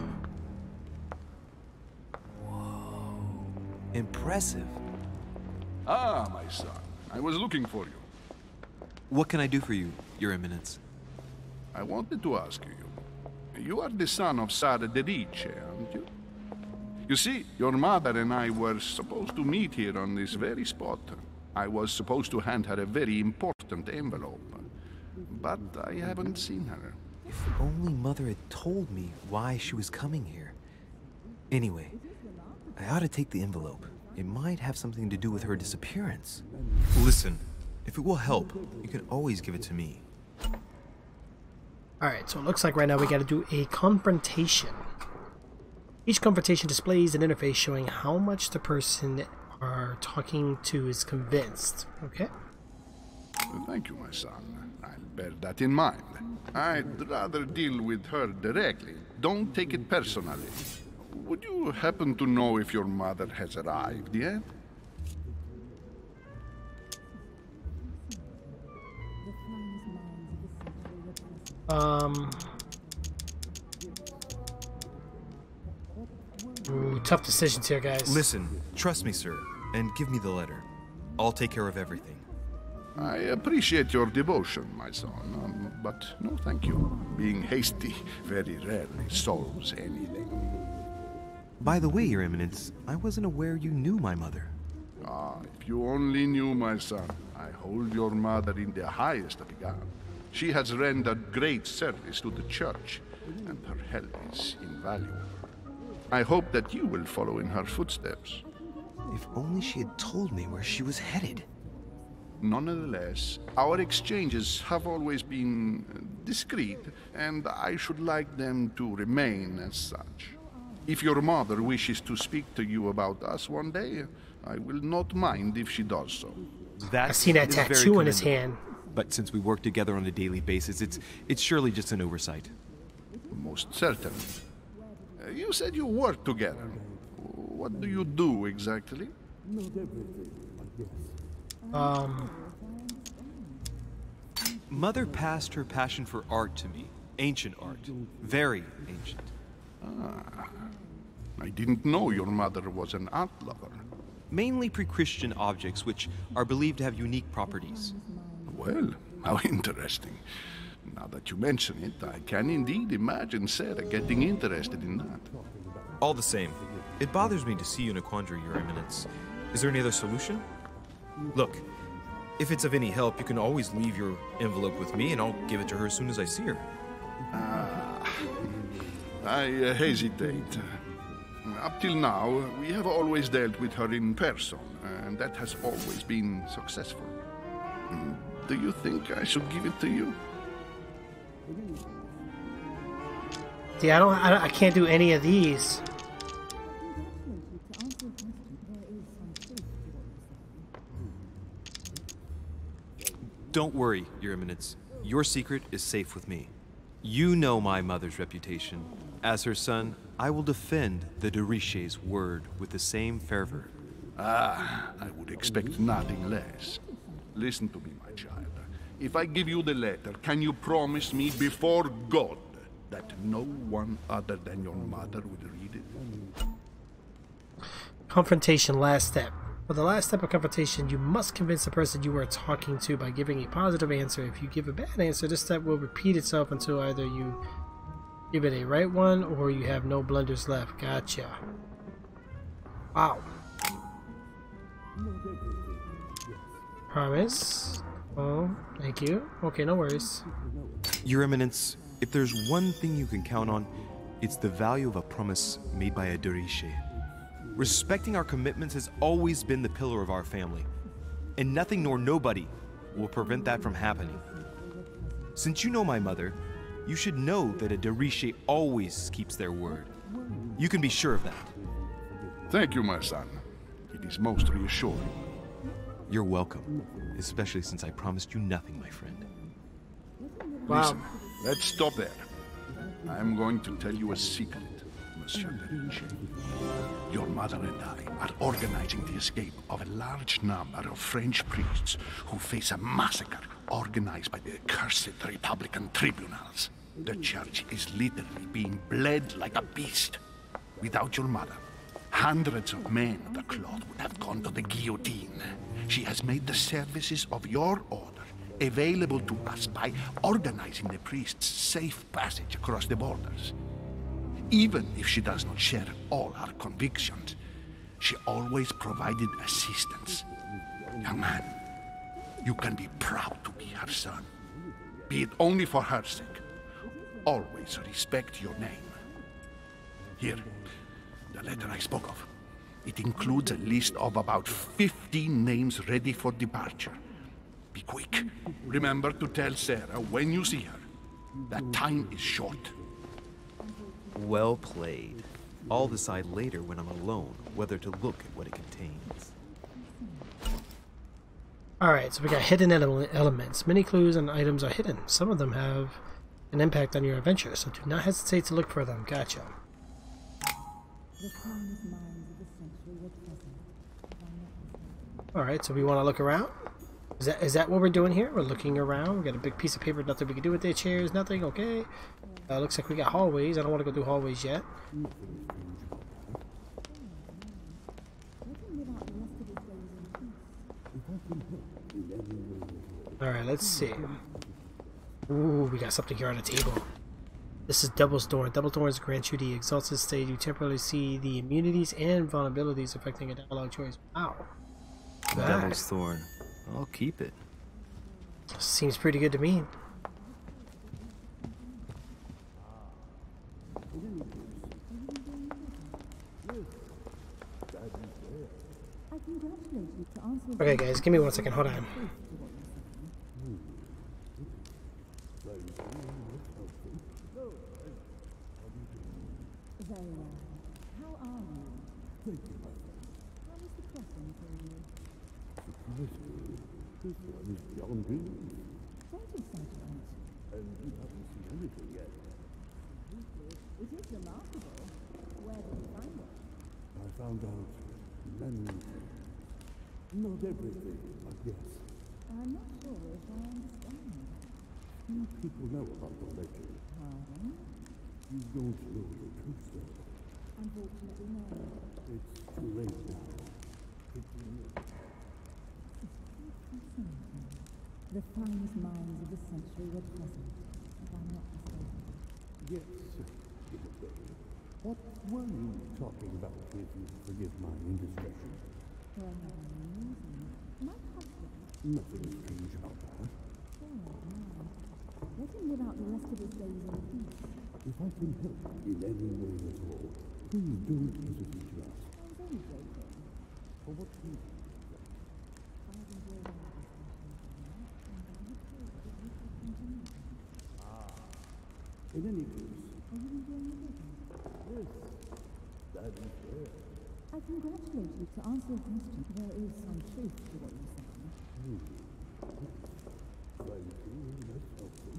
Speaker 9: Impressive.
Speaker 7: Ah, my son. I was looking for you.
Speaker 5: What can I do for you, Your Eminence?
Speaker 7: I wanted to ask you. You are the son of Sara de Riche, aren't you? You see, your mother and I were supposed to meet here on this very spot. I was supposed to hand her a very important envelope. But I haven't seen her.
Speaker 9: If only Mother had told me why she was coming here. Anyway, I ought to take the envelope. It might have something to do with her disappearance. Listen, if it will help, you can always give it to me.
Speaker 1: Alright, so it looks like right now we gotta do a confrontation. Each confrontation displays an interface showing how much the person are talking to is convinced. Okay?
Speaker 7: Thank you, my son. I'll bear that in mind. I'd rather deal with her directly. Don't take it personally. Would you happen to know if your mother has arrived yet?
Speaker 1: Ooh, tough decisions here, guys.
Speaker 9: Listen, trust me, sir, and give me the letter. I'll take care of everything.
Speaker 7: I appreciate your devotion, my son, but no thank you. Being hasty very rarely solves anything.
Speaker 9: By the way, Your Eminence, I wasn't aware you knew my mother.
Speaker 7: Ah, if you only knew, my son. I hold your mother in the highest regard. She has rendered great service to the church, and her help is invaluable. I hope that you will follow in her footsteps.
Speaker 9: If only she had told me where she was headed.
Speaker 7: Nonetheless, our exchanges have always been discreet, and I should like them to remain as such. If your mother wishes to speak to you about us one day, I will not mind if she does so.
Speaker 1: I see that tattoo in his hand.
Speaker 5: But since we work together on a daily basis, it's surely just an oversight.
Speaker 7: Most certainly. You said you work together. What do you do exactly?
Speaker 5: Mother passed her passion for art to me. Ancient art. Very ancient.
Speaker 7: Ah. I didn't know your mother was an art lover.
Speaker 5: Mainly pre-Christian objects, which are believed to have unique properties.
Speaker 7: Well, how interesting. Now that you mention it, I can indeed imagine Sarah getting interested in that.
Speaker 9: All the same, it bothers me to see you in a quandary, Your Eminence. Is there any other solution? Look, if it's of any help, you can always leave your envelope with me and I'll give it to her as soon as I see her.
Speaker 7: I hesitate. Up till now, we have always dealt with her in person, and that has always been successful. Do you think I should give it to you?
Speaker 1: Yeah, I can't do any of these.
Speaker 5: Don't worry, Your Eminence. Your secret is safe with me. You know my mother's reputation. As her son, I will defend the de Riche's word with the same fervor.
Speaker 7: Ah, I would expect nothing less. Listen to me, if I give you the letter, can you promise me before God that no one other than your mother would read it?
Speaker 1: Confrontation, last step. For the last step of confrontation, you must convince the person you are talking to by giving a positive answer. If you give a bad answer, this step will repeat itself until either you give it a right one or you have no blunders left. Gotcha. Wow. Promise. Oh, thank you. Okay, no worries.
Speaker 9: Your Eminence, if there's one thing you can count on, it's the value of a promise made by a Durishe. Respecting our commitments has always been the pillar of our family, and nothing nor nobody will prevent that from happening. Since you know my mother, you should know that a Durishe always keeps their word. You can be sure of that.
Speaker 7: Thank you, my son. It is most reassuring.
Speaker 9: You're welcome, especially since I promised you nothing, my friend.
Speaker 1: Wow.
Speaker 7: Listen, let's stop there. I'm going to tell you a secret, Monsieur Durishe. Your mother and I are organizing the escape of a large number of French priests who face a massacre organized by the accursed Republican tribunals. The church is literally being bled like a beast. Without your mother, hundreds of men of the cloth would have gone to the guillotine. She has made the services of your order available to us by organizing the priests' safe passage across the borders. Even if she does not share all our convictions, she always provided assistance. Young man, you can be proud to be her son. Be it only for her sake. Always respect your name. Here, the letter I spoke of. It includes a list of about 15 names ready for departure. Be quick. Remember to tell Sarah when you see her that time is short.
Speaker 9: Well played. I'll decide later when I'm alone whether to look at what it contains.
Speaker 1: Alright, so we got hidden elements. Many clues and items are hidden. Some of them have an impact on your adventure, so do not hesitate to look for them. Gotcha. Alright, so we want to look around. Is that what we're doing here? We're looking around. We got a big piece of paper, nothing we can do with the chairs, nothing, okay. Looks like we got hallways. I don't want to go through hallways yet. Alright, let's see. Ooh, we got something here on the table. This is Devil's Thorn. Devil's Thorn grants you the exalted state. You temporarily see the immunities and vulnerabilities affecting a dialogue choice. Wow.
Speaker 9: Devil's Thorn. I'll keep it.
Speaker 1: Seems pretty good to me. Okay guys, give me 1 second, hold on.
Speaker 10: Found out many things. Not everything, I guess.
Speaker 6: I'm not sure if I understand.
Speaker 10: Few people know about the legend.
Speaker 6: Pardon?
Speaker 10: You don't know the truth, though.
Speaker 6: Unfortunately, no.
Speaker 10: It's too late now.
Speaker 6: The finest minds of the century were present, if I'm not mistaken.
Speaker 10: Yes, what were you talking about, if you forgive my indiscretion?
Speaker 6: My husband.
Speaker 10: Nothing strange about that.
Speaker 6: Let him live out the rest of his days in peace.
Speaker 10: If I can help in any way at all, please don't hesitate to ask.
Speaker 6: I was only joking.
Speaker 10: For what reason?
Speaker 6: I've enjoyed our discussion tonight, and I hope that we could continue.
Speaker 10: In any case,
Speaker 6: Are you enjoying the business?
Speaker 10: yes, that is fair.
Speaker 6: I congratulate you. To answer your question, there is some truth to what you're saying.
Speaker 10: Thank you, that's helpful.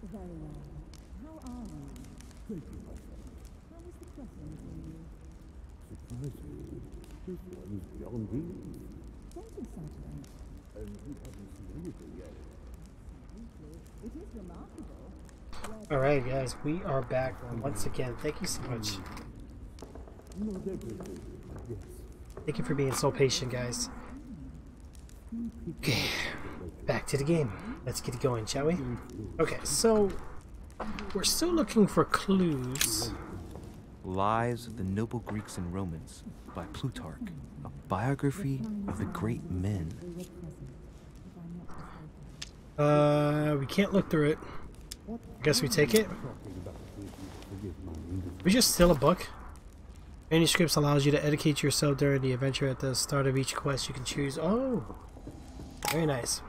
Speaker 6: Very well. How are you?
Speaker 10: Thank you, my friend.
Speaker 6: How was the crossing for you?
Speaker 10: Surprising. This one is beyond belief.
Speaker 6: Don't be exaggerated.
Speaker 1: Alright, guys, we are back once again. Thank you so much. Thank you for being so patient, guys. Okay, back to the game. Let's get it going, shall we? Okay, so we're still looking for clues.
Speaker 9: Lives of the Noble Greeks and Romans by Plutarch, a biography of the great men.
Speaker 1: We can't look through it. I guess we take it. We just steal a book. Manuscripts allows you to educate yourself during the adventure. At the start of each quest, you can choose. Oh, very nice.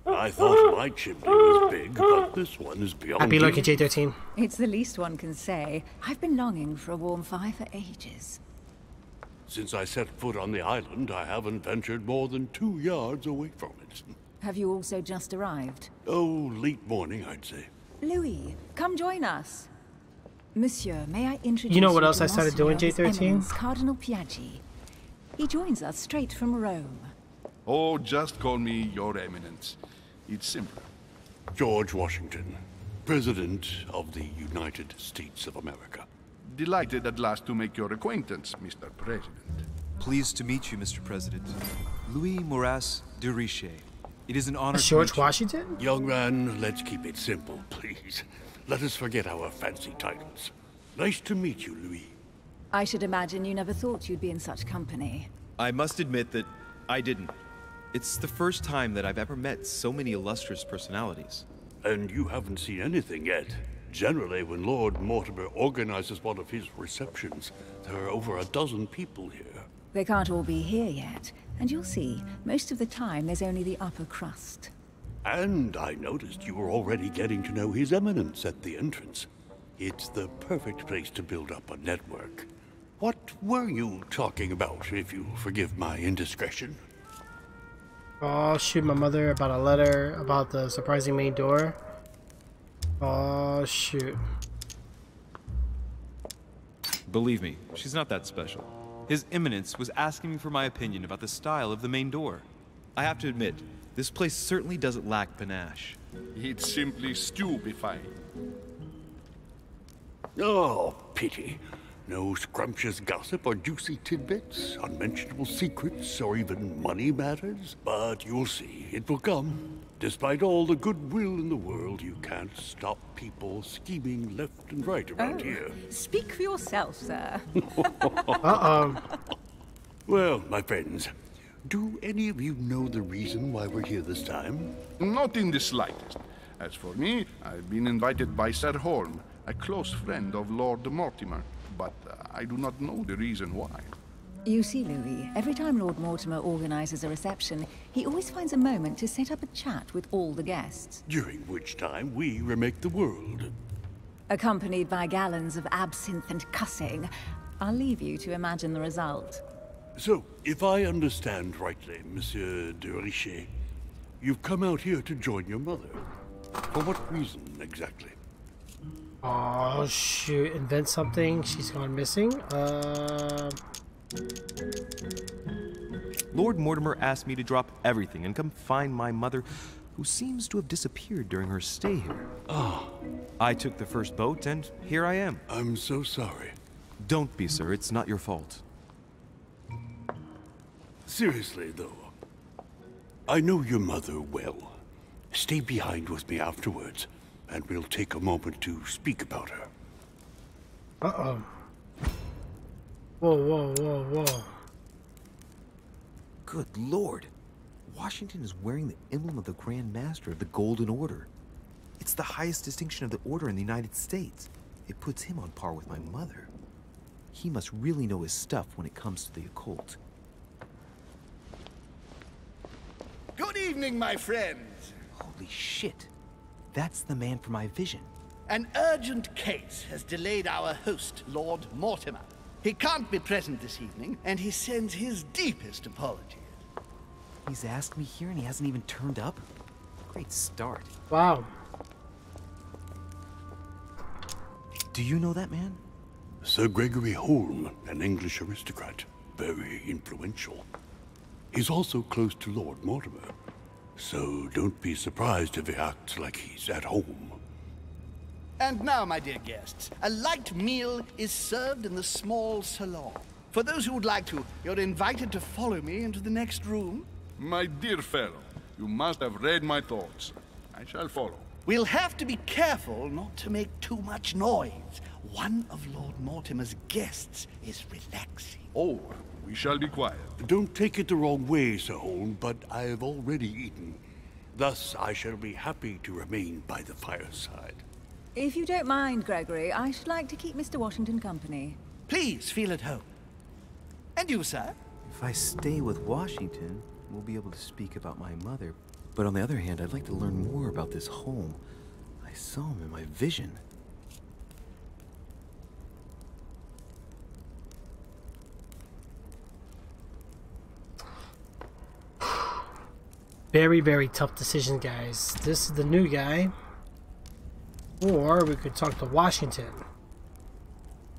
Speaker 11: I thought my chimney was big, but this one is beyond.
Speaker 1: Happy looking, J13.
Speaker 6: It's the least one can say. I've been longing for a warm fire for ages.
Speaker 11: Since I set foot on the island, I haven't ventured more than 2 yards away from it.
Speaker 6: Have you also just arrived?
Speaker 11: Oh, late morning, I'd say.
Speaker 6: Louis, come join us. Monsieur, may I introduce
Speaker 1: You know what
Speaker 6: to
Speaker 1: else I started doing,
Speaker 6: Monsignor, His
Speaker 1: J13?
Speaker 6: Eminence Cardinal Piaggi. He joins us straight from Rome.
Speaker 7: Oh, just call me Your Eminence. It's simple.
Speaker 11: George Washington, President of the United States of America.
Speaker 7: Delighted at last to make your acquaintance, Mr. President.
Speaker 5: Pleased to meet you, Mr. President. Louis Moras de Richet. It is an honor to
Speaker 1: George
Speaker 5: meet you.
Speaker 1: Washington?
Speaker 11: Young man, let's keep it simple, please. Let us forget our fancy titles. Nice to meet you, Louis.
Speaker 6: I should imagine you never thought you'd be in such company.
Speaker 5: I must admit that I didn't. It's the first time that I've ever met so many illustrious personalities.
Speaker 11: And you haven't seen anything yet. Generally, when Lord Mortimer organizes one of his receptions, there are over a dozen people here.
Speaker 6: They can't all be here yet, and you'll see, most of the time there's only the upper crust.
Speaker 11: And I noticed you were already getting to know His Eminence at the entrance. It's the perfect place to build up a network. What were you talking about, if you forgive my indiscretion?
Speaker 1: Oh, shoot, my mother about a letter about the surprising main door. Oh, shoot.
Speaker 5: Believe me, she's not that special. His Eminence was asking me for my opinion about the style of the main door. I have to admit, this place certainly doesn't lack panache.
Speaker 7: It's simply stupefying.
Speaker 11: Oh, pity. No scrumptious gossip or juicy tidbits, unmentionable secrets, or even money matters. But you'll see, it will come. Despite all the goodwill in the world, you can't stop people scheming left and right around here.
Speaker 6: Speak for yourself, sir.
Speaker 1: Uh-oh.
Speaker 11: Well, my friends, do any of you know the reason why we're here this time?
Speaker 7: Not in the slightest. As for me, I've been invited by Sir Holm, a close friend of Lord Mortimer, but I do not know the reason why.
Speaker 6: You see, Louis, every time Lord Mortimer organizes a reception, he always finds a moment to set up a chat with all the guests.
Speaker 11: During which time we remake the world.
Speaker 6: Accompanied by gallons of absinthe and cussing. I'll leave you to imagine the result.
Speaker 11: So, if I understand rightly, Monsieur de Richet, you've come out here to join your mother. For what reason, exactly?
Speaker 1: Oh, shoot. Invent something. She's gone missing.
Speaker 9: Lord Mortimer asked me to drop everything and come find my mother, who seems to have disappeared during her stay here.
Speaker 11: Ah.
Speaker 9: I took the first boat, and here I am.
Speaker 11: I'm so sorry.
Speaker 9: Don't be, sir. It's not your fault.
Speaker 11: Seriously, though, I know your mother well. Stay behind with me afterwards, and we'll take a moment to speak about her.
Speaker 1: Uh-oh. Whoa, whoa, whoa, whoa.
Speaker 9: Good Lord. Washington is wearing the emblem of the Grand Master of the Golden Order. It's the highest distinction of the Order in the United States. It puts him on par with my mother. He must really know his stuff when it comes to the occult.
Speaker 8: Good evening, my friends.
Speaker 9: Holy shit. That's the man for my vision.
Speaker 8: An urgent case has delayed our host, Lord Mortimer. He can't be present this evening, and he sends his deepest apologies.
Speaker 9: He's asked me here and he hasn't even turned up? Great start.
Speaker 1: Wow.
Speaker 9: Do you know that man?
Speaker 11: Sir Gregory Holm, an English aristocrat. very influential. He's also close to Lord Mortimer, so don't be surprised if he acts like he's at home.
Speaker 12: And now, my dear guests, a light meal is served in the small salon. For those who would like to, you're invited to follow me into the next room.
Speaker 7: My dear fellow, you must have read my thoughts. I shall follow.
Speaker 12: We'll have to be careful not to make too much noise. One of Lord Mortimer's guests is relaxing.
Speaker 7: Oh, we shall be quiet.
Speaker 11: Don't take it the wrong way, Sir Holm, but I have already eaten. Thus, I shall be happy to remain by the fireside.
Speaker 6: If you don't mind, Gregory, I should like to keep Mr. Washington company.
Speaker 12: Please feel at home. And you, sir?
Speaker 5: If I stay with Washington, we'll be able to speak about my mother. But on the other hand, I'd like to learn more about this home. I saw him in my vision.
Speaker 1: Very, very tough decision, guys. This is the new guy. Or we could talk to Washington.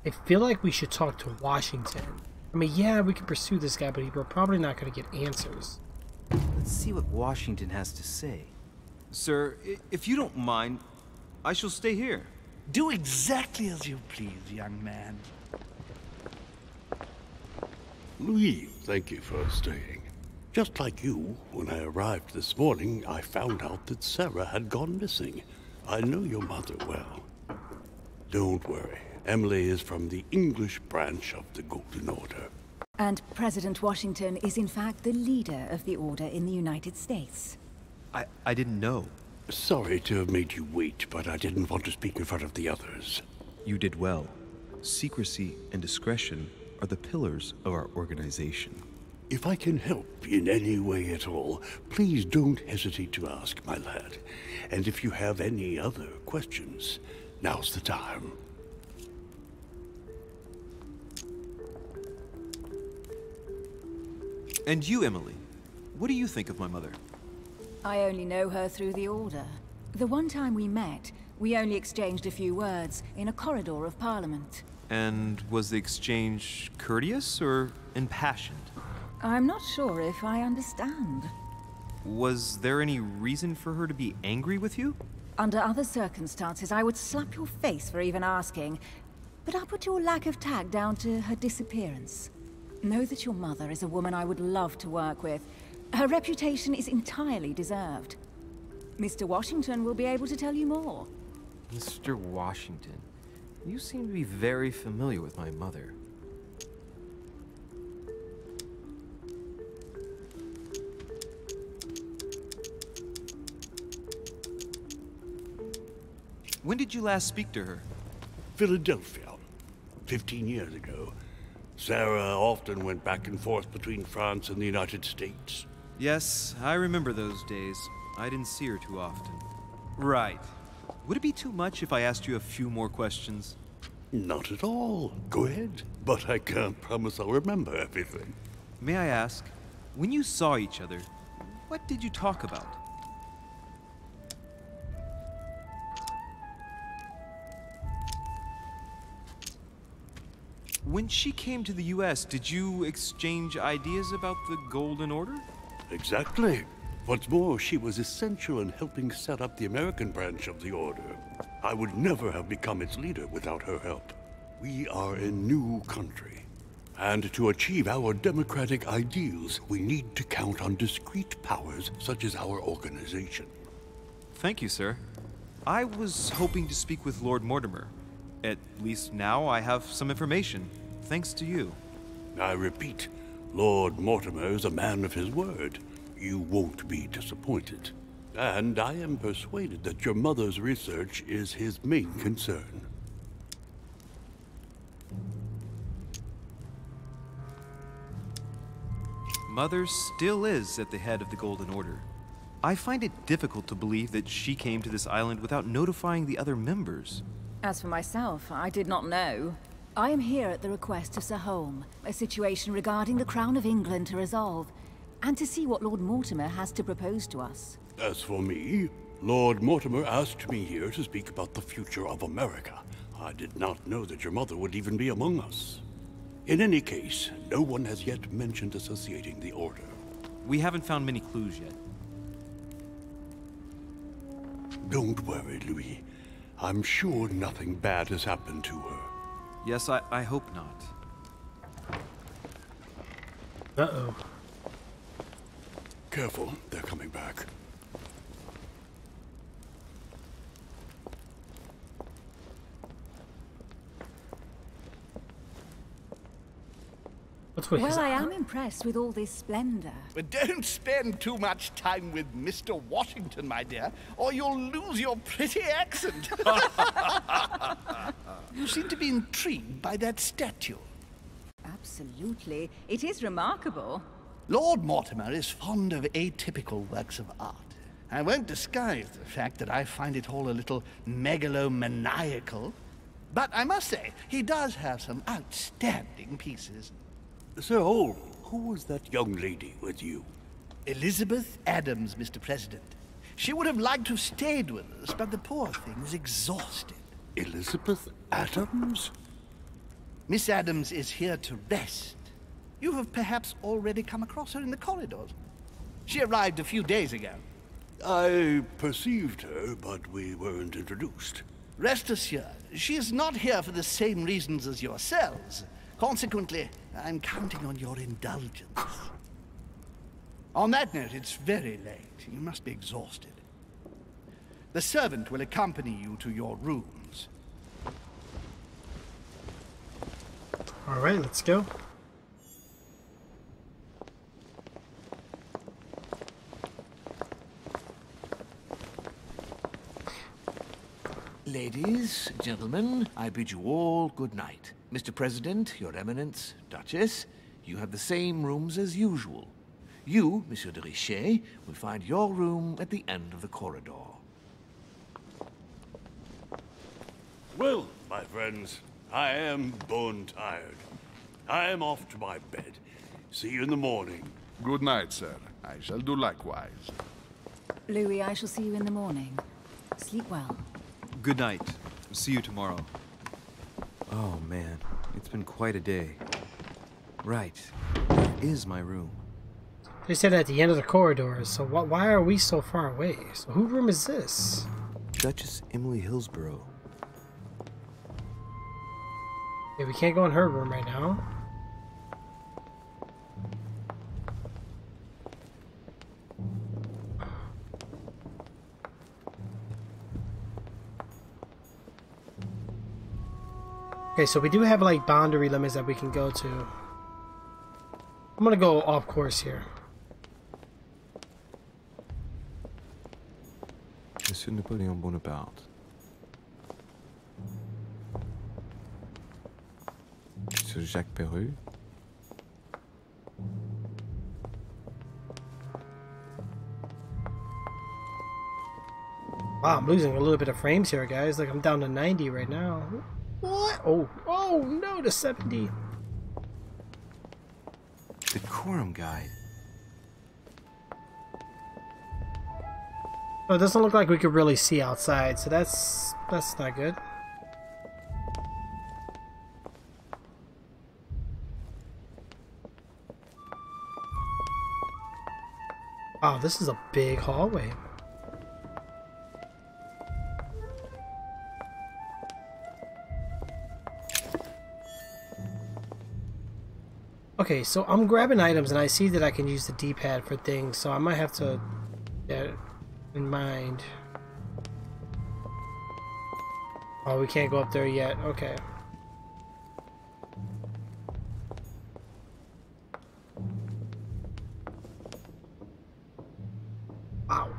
Speaker 1: I feel like we should talk to Washington. I mean, yeah, we could pursue this guy, but we're probably not going to get answers.
Speaker 5: Let's see what Washington has to say. Sir, if you don't mind, I shall stay here.
Speaker 12: Do exactly as you please, young man.
Speaker 11: Louis, thank you for staying. Just like you, when I arrived this morning, I found out that Sarah had gone missing. I know your mother well. Don't worry. Emily is from the English branch of the Golden Order.
Speaker 6: And President Washington is in fact the leader of the Order in the United States.
Speaker 5: I didn't know.
Speaker 11: Sorry to have made you wait, but I didn't want to speak in front of the others.
Speaker 5: You did well. Secrecy and discretion are the pillars of our organization.
Speaker 11: If I can help in any way at all, please don't hesitate to ask, my lad. And if you have any other questions, now's the time.
Speaker 5: And you, Emily, what do you think of my mother?
Speaker 6: I only know her through the Order. The one time we met, we only exchanged a few words in a corridor of Parliament.
Speaker 5: And was the exchange courteous or impassioned?
Speaker 6: I'm not sure if I understand.
Speaker 5: Was there any reason for her to be angry with you?
Speaker 6: Under other circumstances, I would slap your face for even asking, but I'll put your lack of tact down to her disappearance. Know that your mother is a woman I would love to work with. Her reputation is entirely deserved. Mr. Washington will be able to tell you more.
Speaker 5: Mr. Washington, you seem to be very familiar with my mother. When did you last speak to her?
Speaker 11: Philadelphia, 15 years ago. Sarah often went back and forth between France and the United States.
Speaker 5: Yes, I remember those days. I didn't see her too often. Right. Would it be too much if I asked you a few more questions?
Speaker 11: Not at all. Go ahead. But I can't promise I'll remember everything.
Speaker 5: May I ask, when you saw each other, what did you talk about? When she came to the U.S., did you exchange ideas about the Golden Order?
Speaker 11: Exactly. What's more, she was essential in helping set up the American branch of the Order. I would never have become its leader without her help. We are a new country. And to achieve our democratic ideals, we need to count on discrete powers such as our organization.
Speaker 5: Thank you, sir. I was hoping to speak with Lord Mortimer. At least now I have some information, thanks to you.
Speaker 11: I repeat, Lord Mortimer is a man of his word. You won't be disappointed. And I am persuaded that your mother's research is his main concern.
Speaker 5: Mother still is at the head of the Golden Order. I find it difficult to believe that she came to this island without notifying the other members.
Speaker 6: As for myself, I did not know. I am here at the request of Sir Holm, a situation regarding the Crown of England to resolve, and to see what Lord Mortimer has to propose to us.
Speaker 11: As for me, Lord Mortimer asked me here to speak about the future of America. I did not know that your mother would even be among us. In any case, no one has yet mentioned associating the Order.
Speaker 4: We haven't found many clues yet.
Speaker 11: Don't worry, Louis. I'm sure nothing bad has happened to her.
Speaker 4: Yes, I hope not.
Speaker 1: Uh-oh.
Speaker 11: Careful, they're coming back.
Speaker 1: What's with his
Speaker 6: Well, I am impressed with all this splendor.
Speaker 12: But don't spend too much time with Mr. Washington, my dear, or you'll lose your pretty accent. You seem to be intrigued by that statue.
Speaker 6: Absolutely. It is remarkable.
Speaker 12: Lord Mortimer is fond of atypical works of art. I won't disguise the fact that I find it all a little megalomaniacal. But I must say, he does have some outstanding pieces.
Speaker 11: Sir Hall, who was that young lady with you?
Speaker 12: Elizabeth Adams, Mr. President. She would have liked to have stayed with us, but the poor thing is exhausted.
Speaker 11: Elizabeth Adams?
Speaker 12: Miss Adams is here to rest. You have perhaps already come across her in the corridors. She arrived a few days ago.
Speaker 11: I perceived her, but we weren't introduced.
Speaker 12: Rest assured, she is not here for the same reasons as yourselves. Consequently, I'm counting on your indulgence. On that note, it's very late. You must be exhausted. The servant will accompany you to your rooms.
Speaker 1: All right, let's go.
Speaker 8: Ladies, gentlemen, I bid you all good night. Mr. President, Your Eminence, Duchess, you have the same rooms as usual. You, Monsieur de Richet, will find your room at the end of the corridor.
Speaker 11: Well, my friends, I am bone tired. I am off to my bed. See you in the morning.
Speaker 7: Good night, sir. I shall do likewise.
Speaker 6: Louis, I shall see you in the morning. Sleep well.
Speaker 4: Good night. See you tomorrow.
Speaker 9: Oh man, it's been quite a day. Right, where is my room?
Speaker 1: They said at the end of the corridor, so why are we so far away? So whose room is this?
Speaker 9: Duchess Emily Hillsborough.
Speaker 1: Yeah, we can't go in her room right now. Okay, so we do have like boundary limits that we can go to. I'm gonna go off course here.
Speaker 9: Monsieur Napoleon Bonaparte. Monsieur Jacques Perru.
Speaker 1: Wow, I'm losing a little bit of frames here, guys. Like I'm down to 90 right now. What? Oh no, to 70.
Speaker 9: The Quorum Guide.
Speaker 1: Oh, it doesn't look like we could really see outside, so that's not good. Wow, this is a big hallway. Okay, so I'm grabbing items and I see that I can use the D-pad for things, so I might have to bear it in mind. Oh, we can't go up there yet. Okay. Wow.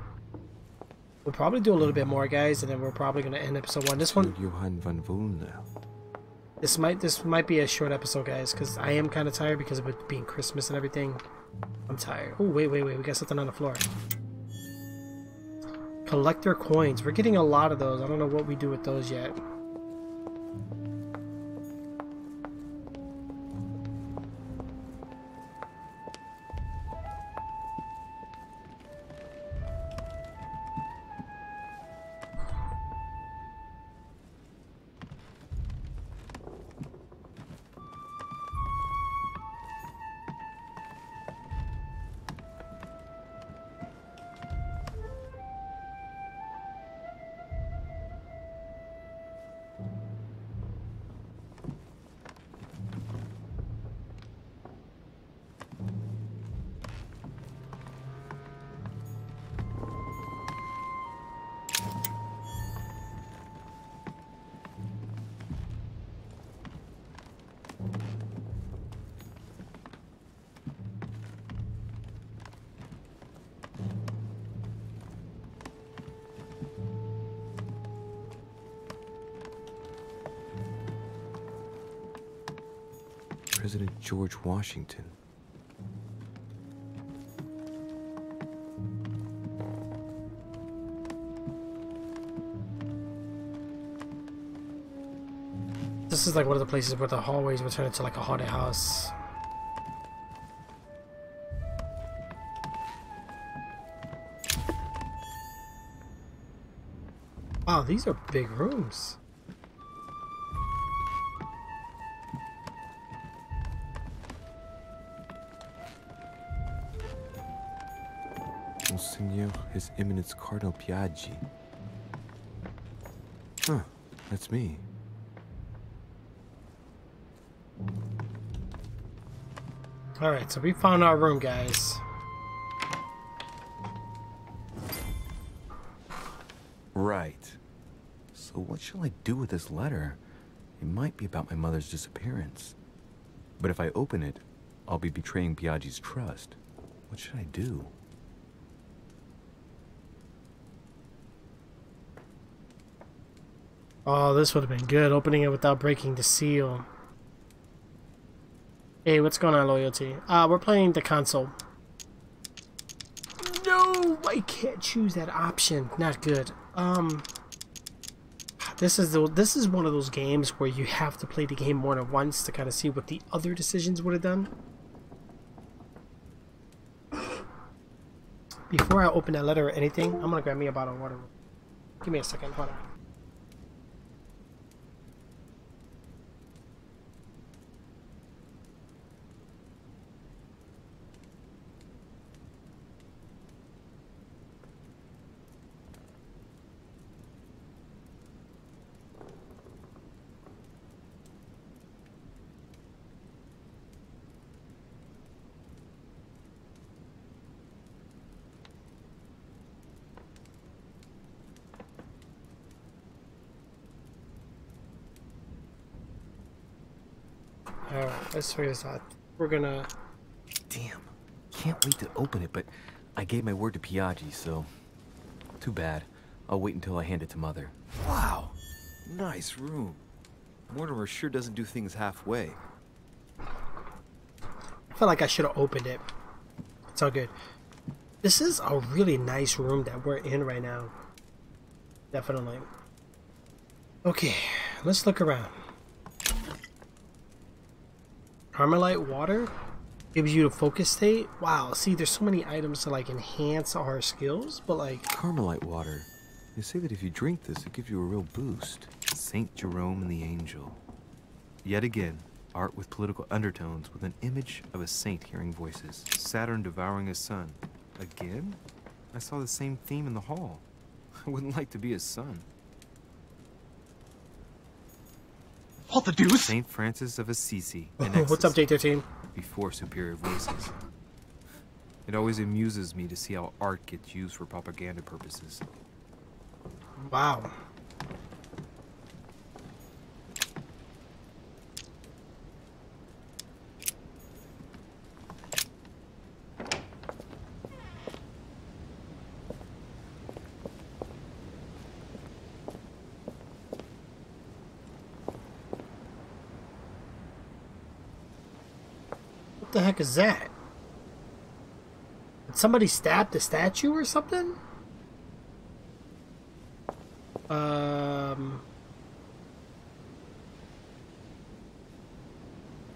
Speaker 1: We'll probably do a little bit more, guys, and then we're probably going to end episode 1. This one...
Speaker 9: Johann van Volner.
Speaker 1: This might be a short episode, guys, because I am kind of tired because of it being Christmas and everything. I'm tired. Oh, wait. We got something on the floor. Collector coins. We're getting a lot of those. I don't know what we do with those yet.
Speaker 9: President George Washington.
Speaker 1: This is like one of the places where the hallways will turn into like a haunted house. Wow, these are big rooms.
Speaker 9: Monsignor, His Eminence Cardinal Piaggi. Huh, that's me.
Speaker 1: Alright, so we found our room, guys.
Speaker 9: Right. So what shall I do with this letter? It might be about my mother's disappearance. But if I open it, I'll be betraying Piaggi's trust. What should I do?
Speaker 1: Oh, this would have been good, opening it without breaking the seal. Hey, what's going on, Loyalty? We're playing the console. No, I can't choose that option. Not good. This is one of those games where you have to play the game more than once to kind of see what the other decisions would have done. Before I open that letter or anything, I'm gonna grab me a bottle of water. Give me a second, hold on. Alright, let's figure this out. We're gonna...
Speaker 9: Damn. Can't wait to open it, but I gave my word to Piaggi, so... Too bad. I'll wait until I hand it to Mother. Wow. Nice room. Mortimer sure doesn't do things halfway.
Speaker 1: I feel like I should have opened it. It's all good. This is a really nice room that we're in right now. Definitely. Okay, let's look around. Carmelite water gives you the focus state. Wow, see, there's so many items to like enhance our skills, but like
Speaker 9: Carmelite water. They say that if you drink this, it gives you a real boost. Saint Jerome and the Angel. Yet again, art with political undertones with an image of a saint hearing voices. Saturn devouring his son. Again? I saw the same theme in the hall. I wouldn't like to be his son.
Speaker 4: What the deuce?
Speaker 9: Saint Francis of Assisi.
Speaker 1: What's up, J13?
Speaker 9: Before superior voices. It always amuses me to see how art gets used for propaganda purposes.
Speaker 1: Wow. What the heck is that? Did somebody stab the statue or something?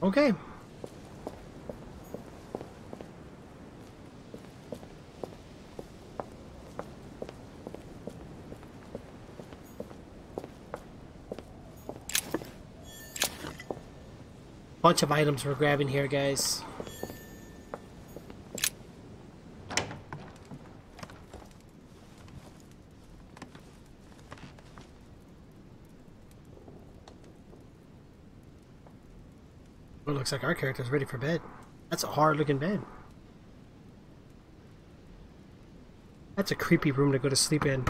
Speaker 1: Okay. Bunch of items we're grabbing here, guys. Well, looks like our character's ready for bed. That's a hard-looking bed. That's a creepy room to go to sleep in.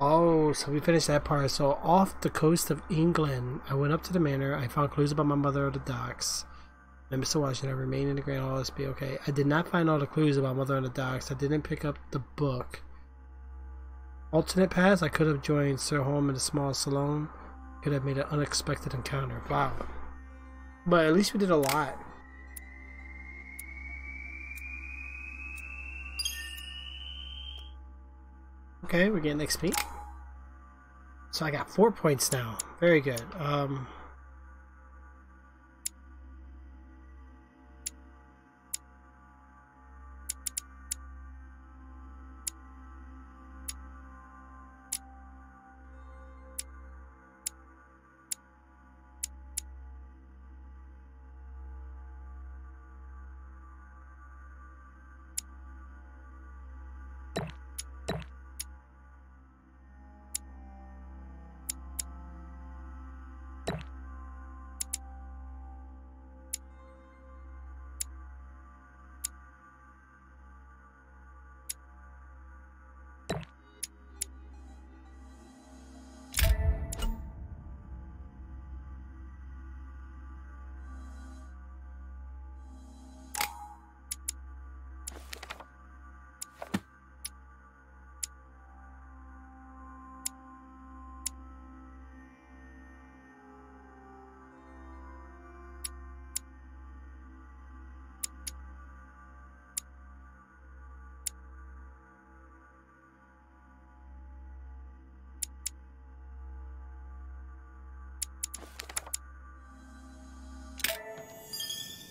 Speaker 1: Oh, so we finished that part. So off the coast of England, I went up to the manor. I found clues about my mother at the docks. And Mr. Washington, I remain in the Grand All this be okay. I did not find all the clues about mother on the docks. I didn't pick up the book. Alternate paths, I could have joined Sir Holm in a small salon. Could have made an unexpected encounter. Wow. But at least we did a lot. Okay, we're getting XP. So I got 4 points now. Very good.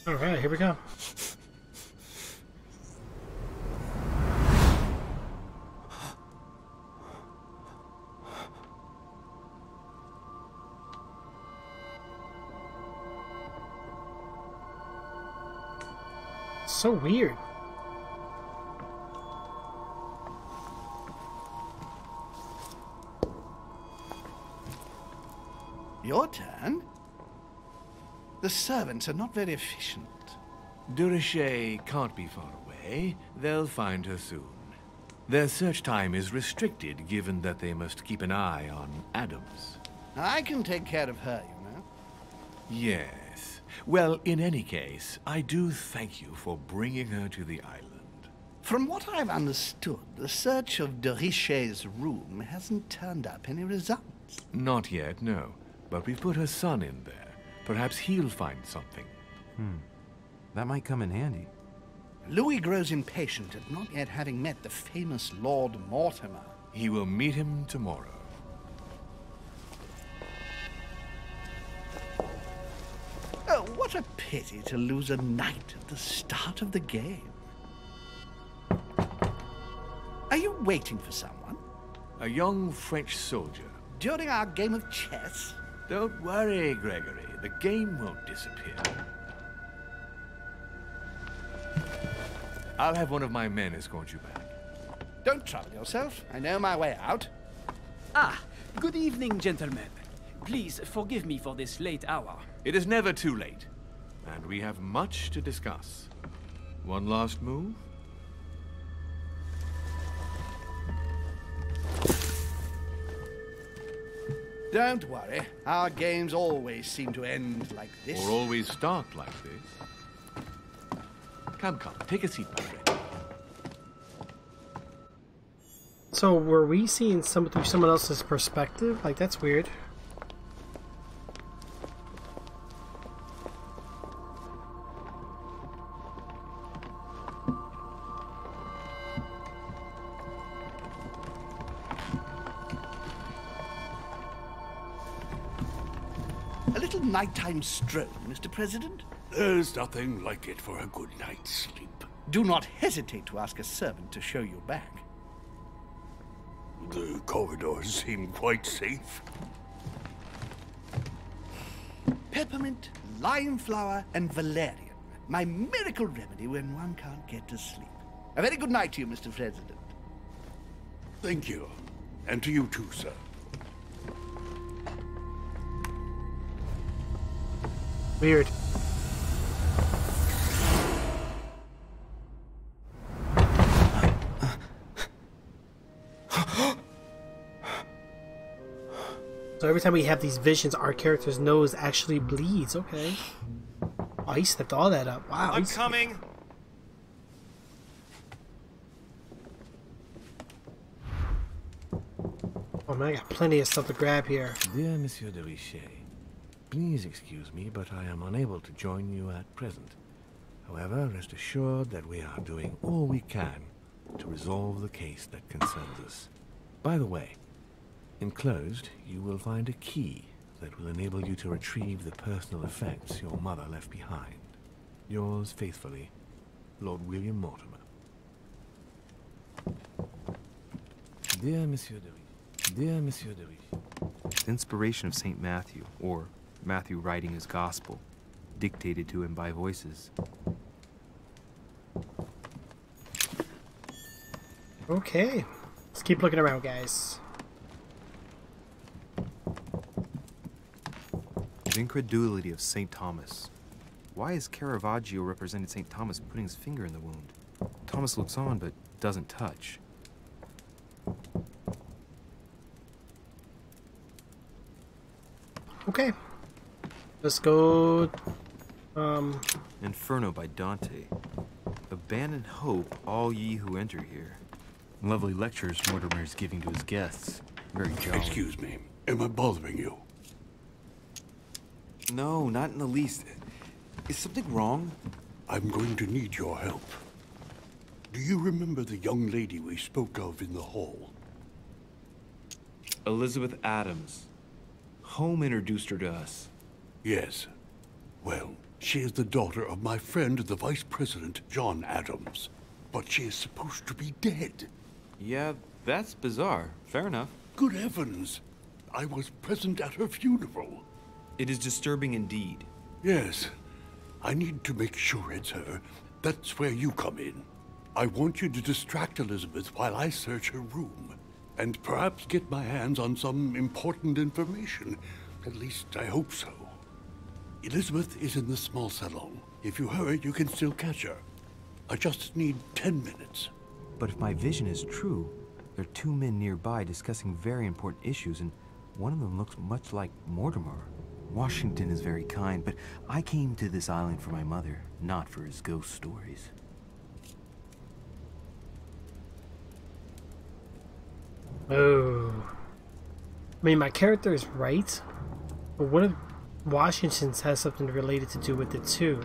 Speaker 1: Alright, here we go. So weird.
Speaker 12: Your turn? The servants are not very efficient.
Speaker 8: Durocher can't be far away. They'll find her soon. Their search time is restricted, given that they must keep an eye on Adams.
Speaker 12: I can take care of her, you know.
Speaker 8: Yes. Well, in any case, I do thank you for bringing her to the island.
Speaker 12: From what I've understood, the search of Durocher's room hasn't turned up any results.
Speaker 8: Not yet, no. But we've put her son in there. Perhaps he'll find something.
Speaker 9: That might come in handy.
Speaker 12: Louis grows impatient at not yet having met the famous Lord Mortimer.
Speaker 8: He will meet him tomorrow.
Speaker 12: Oh, what a pity to lose a knight at the start of the game. Are you waiting for someone?
Speaker 8: A young French soldier.
Speaker 12: During our game of chess?
Speaker 8: Don't worry, Gregory. The game won't disappear. I'll have one of my men escort you back.
Speaker 12: Don't trouble yourself. I know my way out.
Speaker 13: Ah, good evening, gentlemen. Please forgive me for this late hour.
Speaker 8: It is never too late, and we have much to discuss. One last move?
Speaker 12: Don't worry. Our games always seem to end like this.
Speaker 8: Or always start like this. Come, take a seat, my friend.
Speaker 1: So were we seeing through someone else's perspective? Like, that's weird.
Speaker 12: A little nighttime stroll, Mr. President?
Speaker 11: There's nothing like it for a good night's sleep.
Speaker 12: Do not hesitate to ask a servant to show you back.
Speaker 11: The corridors seem quite safe.
Speaker 12: Peppermint, lime flower, and valerian. My miracle remedy when one can't get to sleep. A very good night to you, Mr. President.
Speaker 11: Thank you. And to you too, sir.
Speaker 1: Weird. So every time we have these visions, our character's nose actually bleeds. Okay. Oh, he stepped all that up. Wow.
Speaker 4: I'm coming.
Speaker 1: Oh man, I got plenty of stuff to grab here.
Speaker 8: Dear Monsieur de Richet, please excuse me, but I am unable to join you at present. However, rest assured that we are doing all we can to resolve the case that concerns us. By the way, enclosed, you will find a key that will enable you to retrieve the personal effects your mother left behind. Yours faithfully, Lord William Mortimer. Dear Monsieur de Richet, dear Monsieur de Richet.
Speaker 5: The inspiration of St. Matthew, or Matthew writing his gospel, dictated to him by voices.
Speaker 1: Okay. Let's keep looking around, guys.
Speaker 5: The incredulity of St. Thomas. Why is Caravaggio represented St. Thomas putting his finger in the wound? Thomas looks on, but doesn't touch.
Speaker 1: Okay. Let's go.
Speaker 5: Inferno by Dante. Abandon hope, all ye who enter here.
Speaker 3: Lovely lectures Mortimer's giving to his guests. Very jolly.
Speaker 11: Excuse me. Am I bothering you?
Speaker 9: No, not in the least. Is something wrong?
Speaker 11: I'm going to need your help. Do you remember the young lady we spoke of in the hall?
Speaker 5: Elizabeth Adams. Home introduced her to us.
Speaker 11: Yes. Well, she is the daughter of my friend, the Vice President, John Adams. But she is supposed to be dead.
Speaker 5: Yeah, that's bizarre. Fair enough.
Speaker 11: Good heavens! I was present at her funeral.
Speaker 5: It is disturbing indeed.
Speaker 11: Yes. I need to make sure it's her. That's where you come in. I want you to distract Elizabeth while I search her room. And perhaps get my hands on some important information. At least, I hope so. Elizabeth is in the small salon. If you hurry, you can still catch her. I just need 10 minutes.
Speaker 5: But if my vision is true, there are two men nearby discussing very important issues, and one of them looks much like Mortimer. Washington is very kind, but I came to this island for my mother, not for his ghost stories.
Speaker 1: Oh. I mean, my character is right, but what if Washington's has something related to do with it too?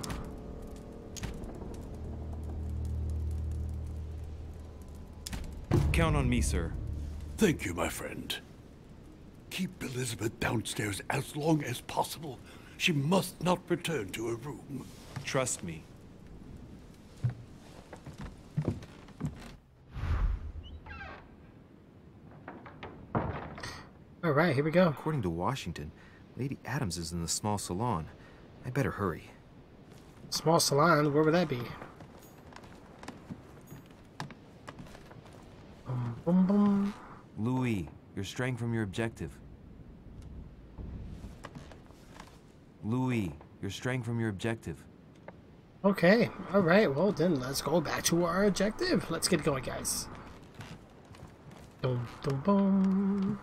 Speaker 5: Count on me, sir.
Speaker 11: Thank you, my friend. Keep Elizabeth downstairs as long as possible. She must not return to her room.
Speaker 5: Trust me.
Speaker 1: Alright, here we go.
Speaker 5: According to Washington, Lady Adams is in the small salon. I better hurry.
Speaker 1: Small salon? Where would that be? Boom, boom, boom.
Speaker 5: Louis, you're straying from your objective. Louis, you're straying from your objective.
Speaker 1: Okay, alright, well then let's go back to our objective. Let's get going, guys. Boom, boom, boom.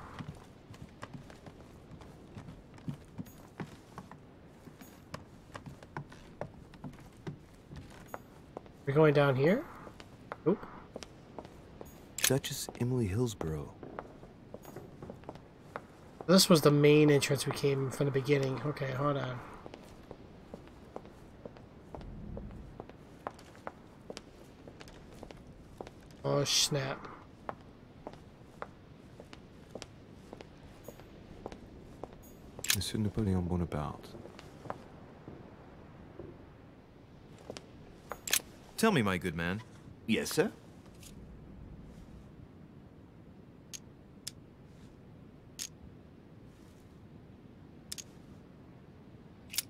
Speaker 1: We're going down here? Oop.
Speaker 5: Duchess Emily Hillsborough.
Speaker 1: This was the main entrance we came from the beginning. Okay, hold on. Oh, snap.
Speaker 5: Monsieur Napoleon Bonaparte. Tell me, my good man.
Speaker 8: Yes, sir?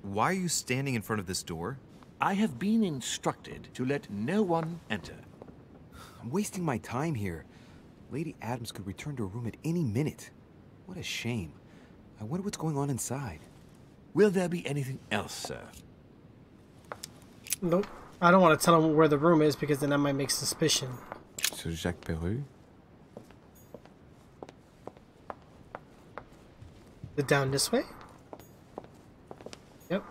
Speaker 5: Why are you standing in front of this door?
Speaker 8: I have been instructed to let no one enter.
Speaker 5: I'm wasting my time here. Lady Adams could return to her room at any minute. What a shame. I wonder what's going on inside.
Speaker 8: Will there be anything else, sir?
Speaker 1: Nope. I don't want to tell him where the room is because then that might make suspicion.
Speaker 5: Sir Jacques Peru?
Speaker 1: Is it down this way? Yep.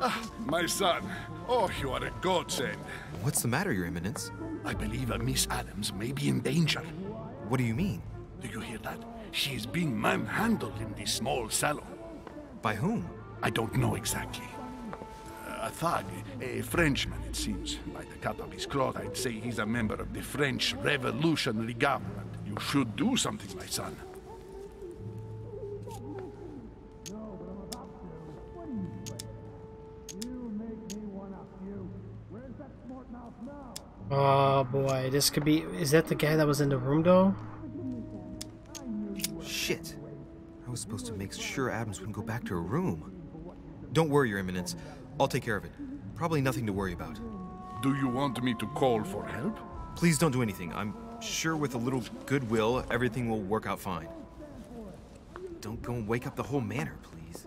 Speaker 7: Ah, my son. Oh, you are a godsend.
Speaker 5: What's the matter, Your Eminence?
Speaker 11: I believe Miss Adams may be in danger.
Speaker 5: What do you mean?
Speaker 11: Do you hear that? She is being manhandled in this small salon.
Speaker 5: By whom?
Speaker 11: I don't know exactly. A thug, a Frenchman, it seems. By the cut of his cloth, I'd say he's a member of the French Revolutionary Government. You should do something, my son.
Speaker 1: Oh boy, this could be. Is that the guy that was in the room though?
Speaker 5: Shit. I was supposed to make sure Adams wouldn't go back to her room. Don't worry, Your Eminence. I'll take care of it. Probably nothing to worry about.
Speaker 7: Do you want me to call for help?
Speaker 5: Please don't do anything. I'm sure with a little goodwill, everything will work out fine. Don't go and wake up the whole manor, please.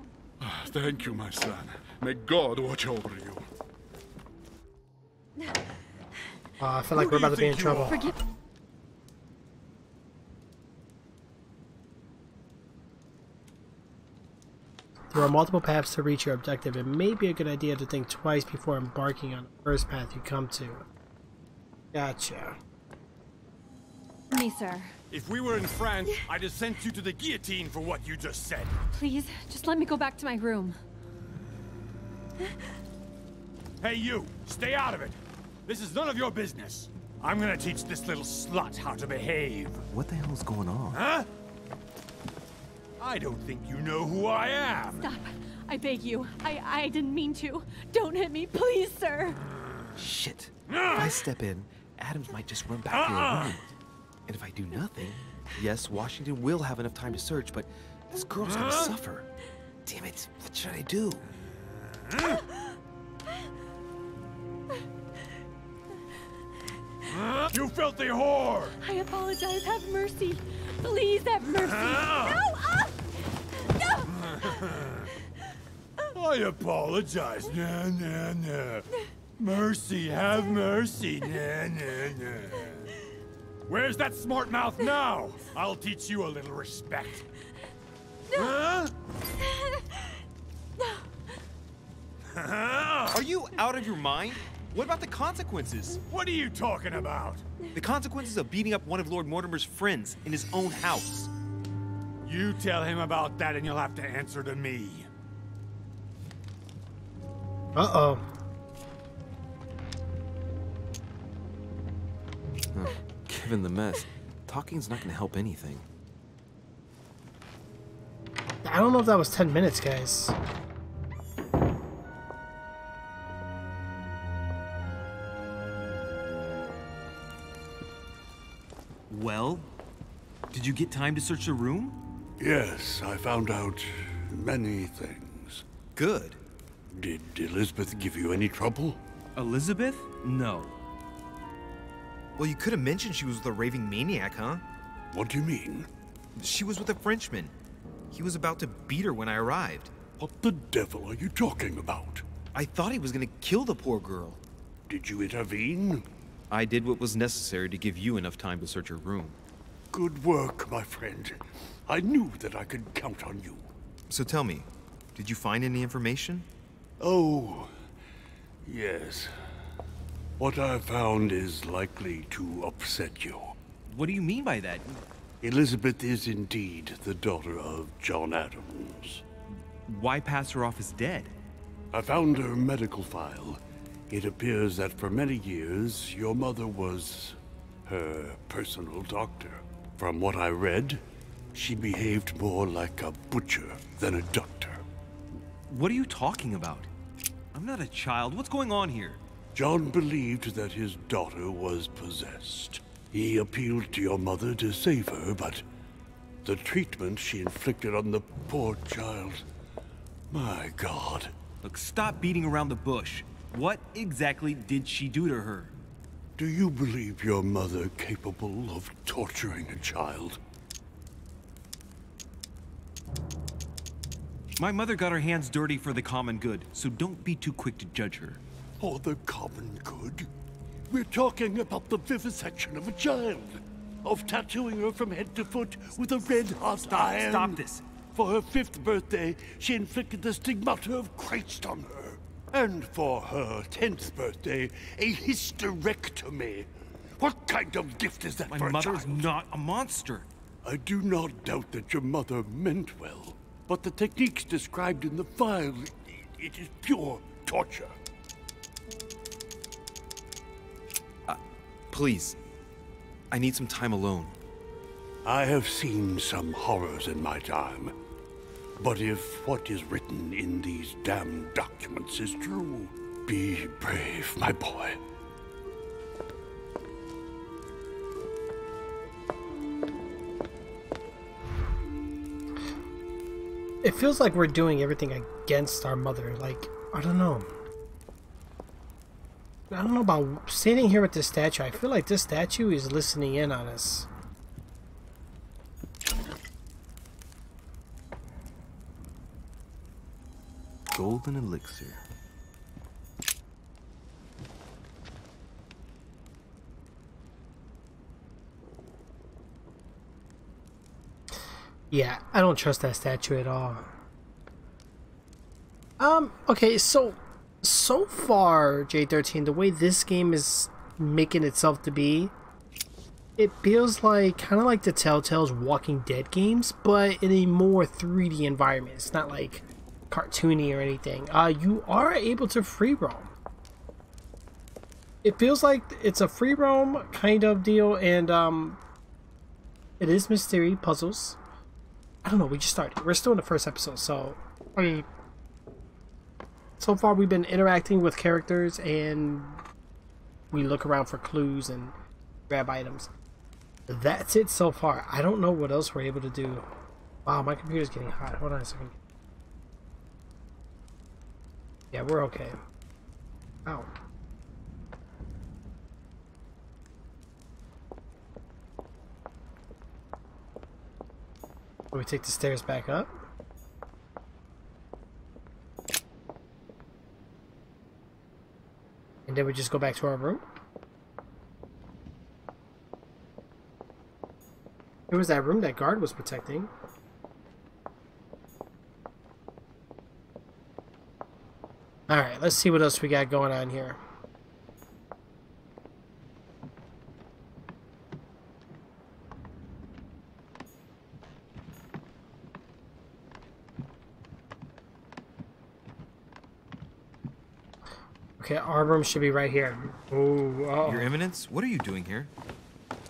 Speaker 7: Thank you, my son. May God watch over you.
Speaker 1: I feel like we're about to be in trouble. There are multiple paths to reach your objective. It may be a good idea to think twice before embarking on the first path you come to. Gotcha.
Speaker 14: Me, sir.
Speaker 3: If we were in France, I'd have sent you to the guillotine for what you just said.
Speaker 14: Please, just let me go back to my room.
Speaker 3: Hey, you! Stay out of it! This is none of your business. I'm gonna teach this little slut how to behave.
Speaker 5: What the hell is going on?
Speaker 3: Huh? I don't think you know who I am.
Speaker 14: Stop. I beg you. I didn't mean to. Don't hit me, please, sir.
Speaker 5: Shit. If I step in, Adams might just run back to her room. And if I do nothing, yes, Washington will have enough time to search, but this girl's gonna suffer. Damn it, what should I do?
Speaker 3: You filthy whore!
Speaker 14: I apologize. Have mercy. Please have mercy. No! No!
Speaker 3: I apologize. Nah, nah, nah. Mercy, have mercy. Nah, nah, nah. Where's that smart mouth now? I'll teach you a little respect. Huh?
Speaker 5: Are you out of your mind? What about the consequences?
Speaker 3: What are you talking about?
Speaker 5: The consequences of beating up one of Lord Mortimer's friends in his own house.
Speaker 3: You tell him about that and you'll have to answer to me.
Speaker 1: Uh-oh.
Speaker 5: Given the mess, talking's not gonna help anything.
Speaker 1: I don't know if that was 10 minutes, guys.
Speaker 5: Well, did you get time to search the room?
Speaker 11: Yes, I found out many things.
Speaker 5: Good.
Speaker 11: Did Elizabeth give you any trouble?
Speaker 5: Elizabeth? No. Well, you could have mentioned she was with a raving maniac, huh?
Speaker 11: What do you mean?
Speaker 5: She was with a Frenchman. He was about to beat her when I arrived.
Speaker 11: What the devil are you talking about?
Speaker 5: I thought he was gonna kill the poor girl.
Speaker 11: Did you intervene?
Speaker 5: I did what was necessary to give you enough time to search her room.
Speaker 11: Good work, my friend. I knew that I could count on you.
Speaker 5: So tell me, did you find any information?
Speaker 11: Oh, yes. What I found is likely to upset you.
Speaker 5: What do you mean by that?
Speaker 11: Elizabeth is indeed the daughter of John Adams.
Speaker 5: Why pass her off as dead?
Speaker 11: I found her medical file. It appears that for many years, your mother was her personal doctor. From what I read, she behaved more like a butcher than a doctor.
Speaker 5: What are you talking about? I'm not a child. What's going on here?
Speaker 11: John believed that his daughter was possessed. He appealed to your mother to save her, but the treatment she inflicted on the poor child... My God.
Speaker 5: Look, stop beating around the bush. What exactly did she do to her?
Speaker 11: Do you believe your mother capable of torturing a child?
Speaker 5: My mother got her hands dirty for the common good, so don't be too quick to judge her.
Speaker 11: For the common good? We're talking about the vivisection of a child. Of tattooing her from head to foot with a red-hot iron.
Speaker 4: Stop this.
Speaker 11: For her 5th birthday, she inflicted the stigmata of Christ on her. And for her 10th birthday, a hysterectomy. What kind of gift is that for a child?
Speaker 4: My mother's not a monster.
Speaker 11: I do not doubt that your mother meant well. But the techniques described in the file, it is pure torture.
Speaker 5: Please. I need some time alone.
Speaker 11: I have seen some horrors in my time. But if what is written in these damned documents is true, be brave, my boy.
Speaker 1: It feels like we're doing everything against our mother. Like, I don't know. I don't know about standing here with this statue. I feel like this statue is listening in on us.
Speaker 5: Golden elixir.
Speaker 1: Yeah, I don't trust that statue at all. Okay, so far, J13, the way this game is making itself to be, it feels like kind of like the Telltale's Walking Dead games, but in a more 3D environment. It's not like cartoony or anything. You are able to free roam. It feels like it's a free roam kind of deal, and it is mystery puzzles. I don't know, we just started. We're still in the first episode, so I mean, so far we've been interacting with characters and we look around for clues and grab items. That's it so far. I don't know what else we're able to do. Wow, my computer's getting hot. Hold on a second. Yeah, we're okay. Ow. We take the stairs back up. And then we just go back to our room. It was that room that guard was protecting. Alright, let's see what else we got going on here. Okay, our room should be right here. Ooh, uh-oh.
Speaker 5: Your Eminence, what are you doing here?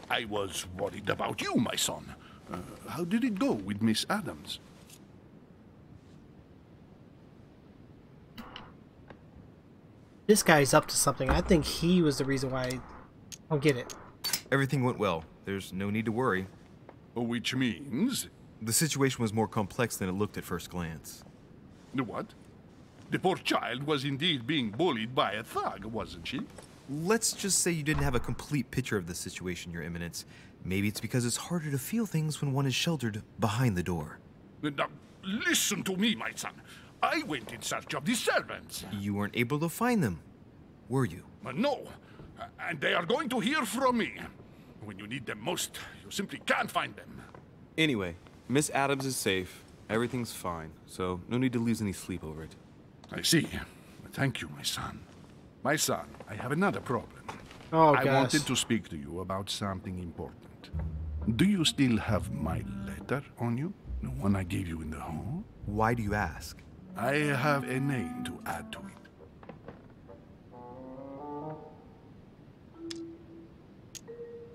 Speaker 7: I was worried about you, my son. How did it go with Miss Adams?
Speaker 1: This guy's up to something. I think he was the reason why I don't get it.
Speaker 5: Everything went well. There's no need to worry.
Speaker 7: Which means?
Speaker 5: The situation was more complex than it looked at first glance.
Speaker 7: What? The poor child was indeed being bullied by a thug, wasn't she?
Speaker 5: Let's just say you didn't have a complete picture of the situation, Your Eminence. Maybe it's because it's harder to feel things when one is sheltered behind the door.
Speaker 7: Now, listen to me, my son. I went in search of the servants.
Speaker 5: You weren't able to find them, were you?
Speaker 7: No, and they are going to hear from me. When you need them most, you simply can't find them.
Speaker 15: Anyway, Miss Adams is safe. Everything's fine, so no need to lose any sleep over it.
Speaker 7: I see. Thank you, my son. My son, I have another problem.
Speaker 1: Oh,
Speaker 7: I
Speaker 1: gosh.
Speaker 7: wanted to speak to you about something important. Do you still have my letter on you? The one I gave you in the hall?
Speaker 5: Why do you ask?
Speaker 7: I have a name to add to it.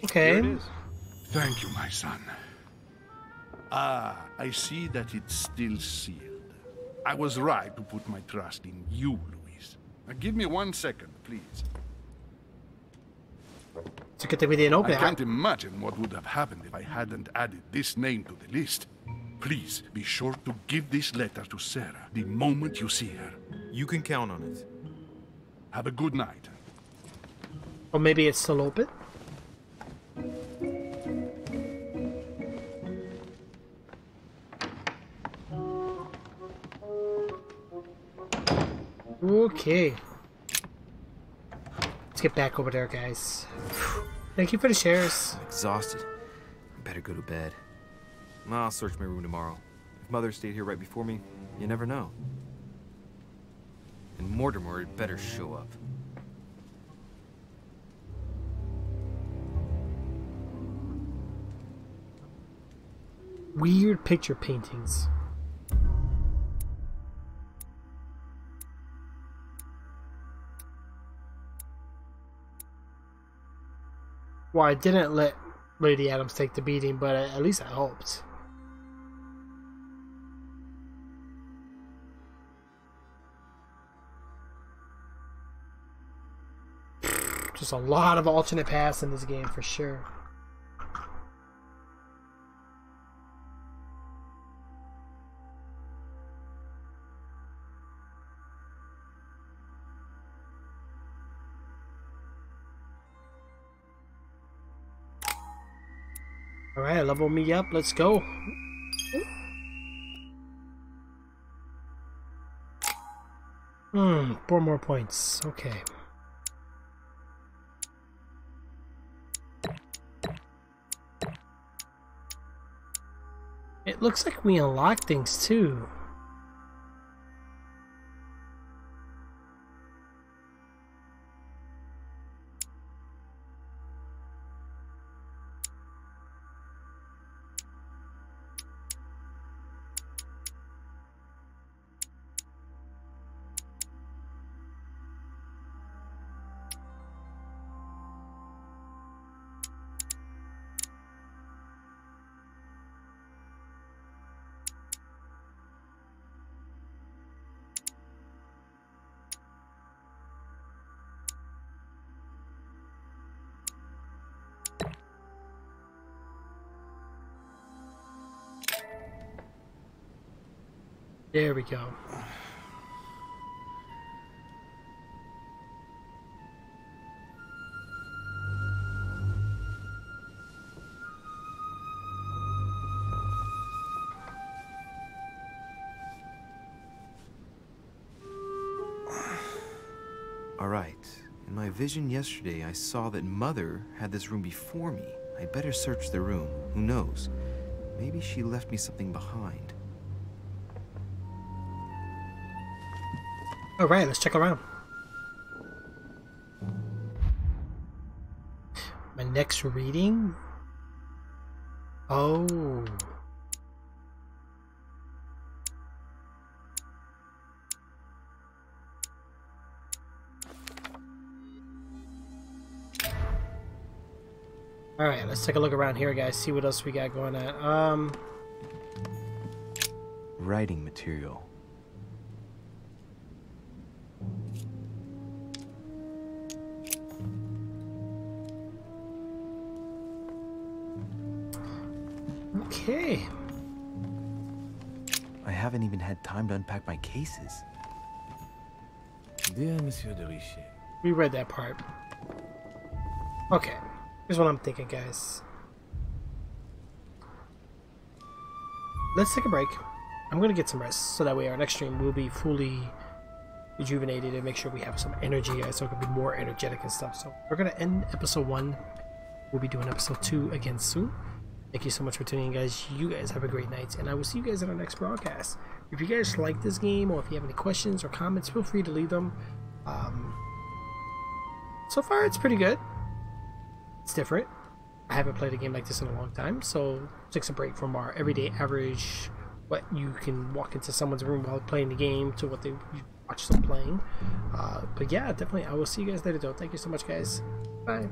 Speaker 1: Okay.
Speaker 15: Here it is.
Speaker 7: Thank you, my son. Ah, I see that it's still sealed. I was right to put my trust in you, Luis. Now, give me 1 second, please.
Speaker 1: It's a good thing we didn't open
Speaker 7: I
Speaker 1: it.
Speaker 7: can't imagine what would have happened if I hadn't added this name to the list. Please, be sure to give this letter to Sarah the moment you see her.
Speaker 5: You can count on it.
Speaker 7: Have a good night.
Speaker 1: Or maybe it's still open. Okay. Let's get back over there, guys. Thank you for the shares.
Speaker 5: I'm exhausted. I better go to bed. I'll search my room tomorrow. If Mother stayed here right before me, you never know. And Mortimer had better show up.
Speaker 1: Weird picture paintings. Well, I didn't let Lady Adams take the beating, but at least I hoped. Just a lot of alternate paths in this game for sure. Alright, level me up, let's go. Four more points, okay. It looks like we unlock things too. There we go.
Speaker 5: All right. In my vision yesterday, I saw that Mother had this room before me. I better search the room. Who knows? Maybe she left me something behind.
Speaker 1: Alright, let's check around. My next reading? Oh. Alright, let's take a look around here, guys. See what else we got going on.
Speaker 9: Writing material.
Speaker 1: Okay.
Speaker 9: I haven't even had time to unpack my cases.
Speaker 10: Dear Monsieur de Richet.
Speaker 1: We read that part. Okay. Here's what I'm thinking, guys. Let's take a break. I'm gonna get some rest so that way our next stream will be fully rejuvenated and make sure we have some energy, guys, so it can be more energetic and stuff. So we're gonna end episode 1. We'll be doing episode 2 again soon. Thank you so much for tuning in, guys. You guys have a great night, and I will see you guys in our next broadcast. If you guys like this game, or if you have any questions or comments, feel free to leave them. So far, it's pretty good. It's different. I haven't played a game like this in a long time, so takes a break from our everyday average, what you can walk into someone's room while playing the game, to what they watch them playing. But yeah, definitely, I will see you guys later, though. Thank you so much, guys. Bye.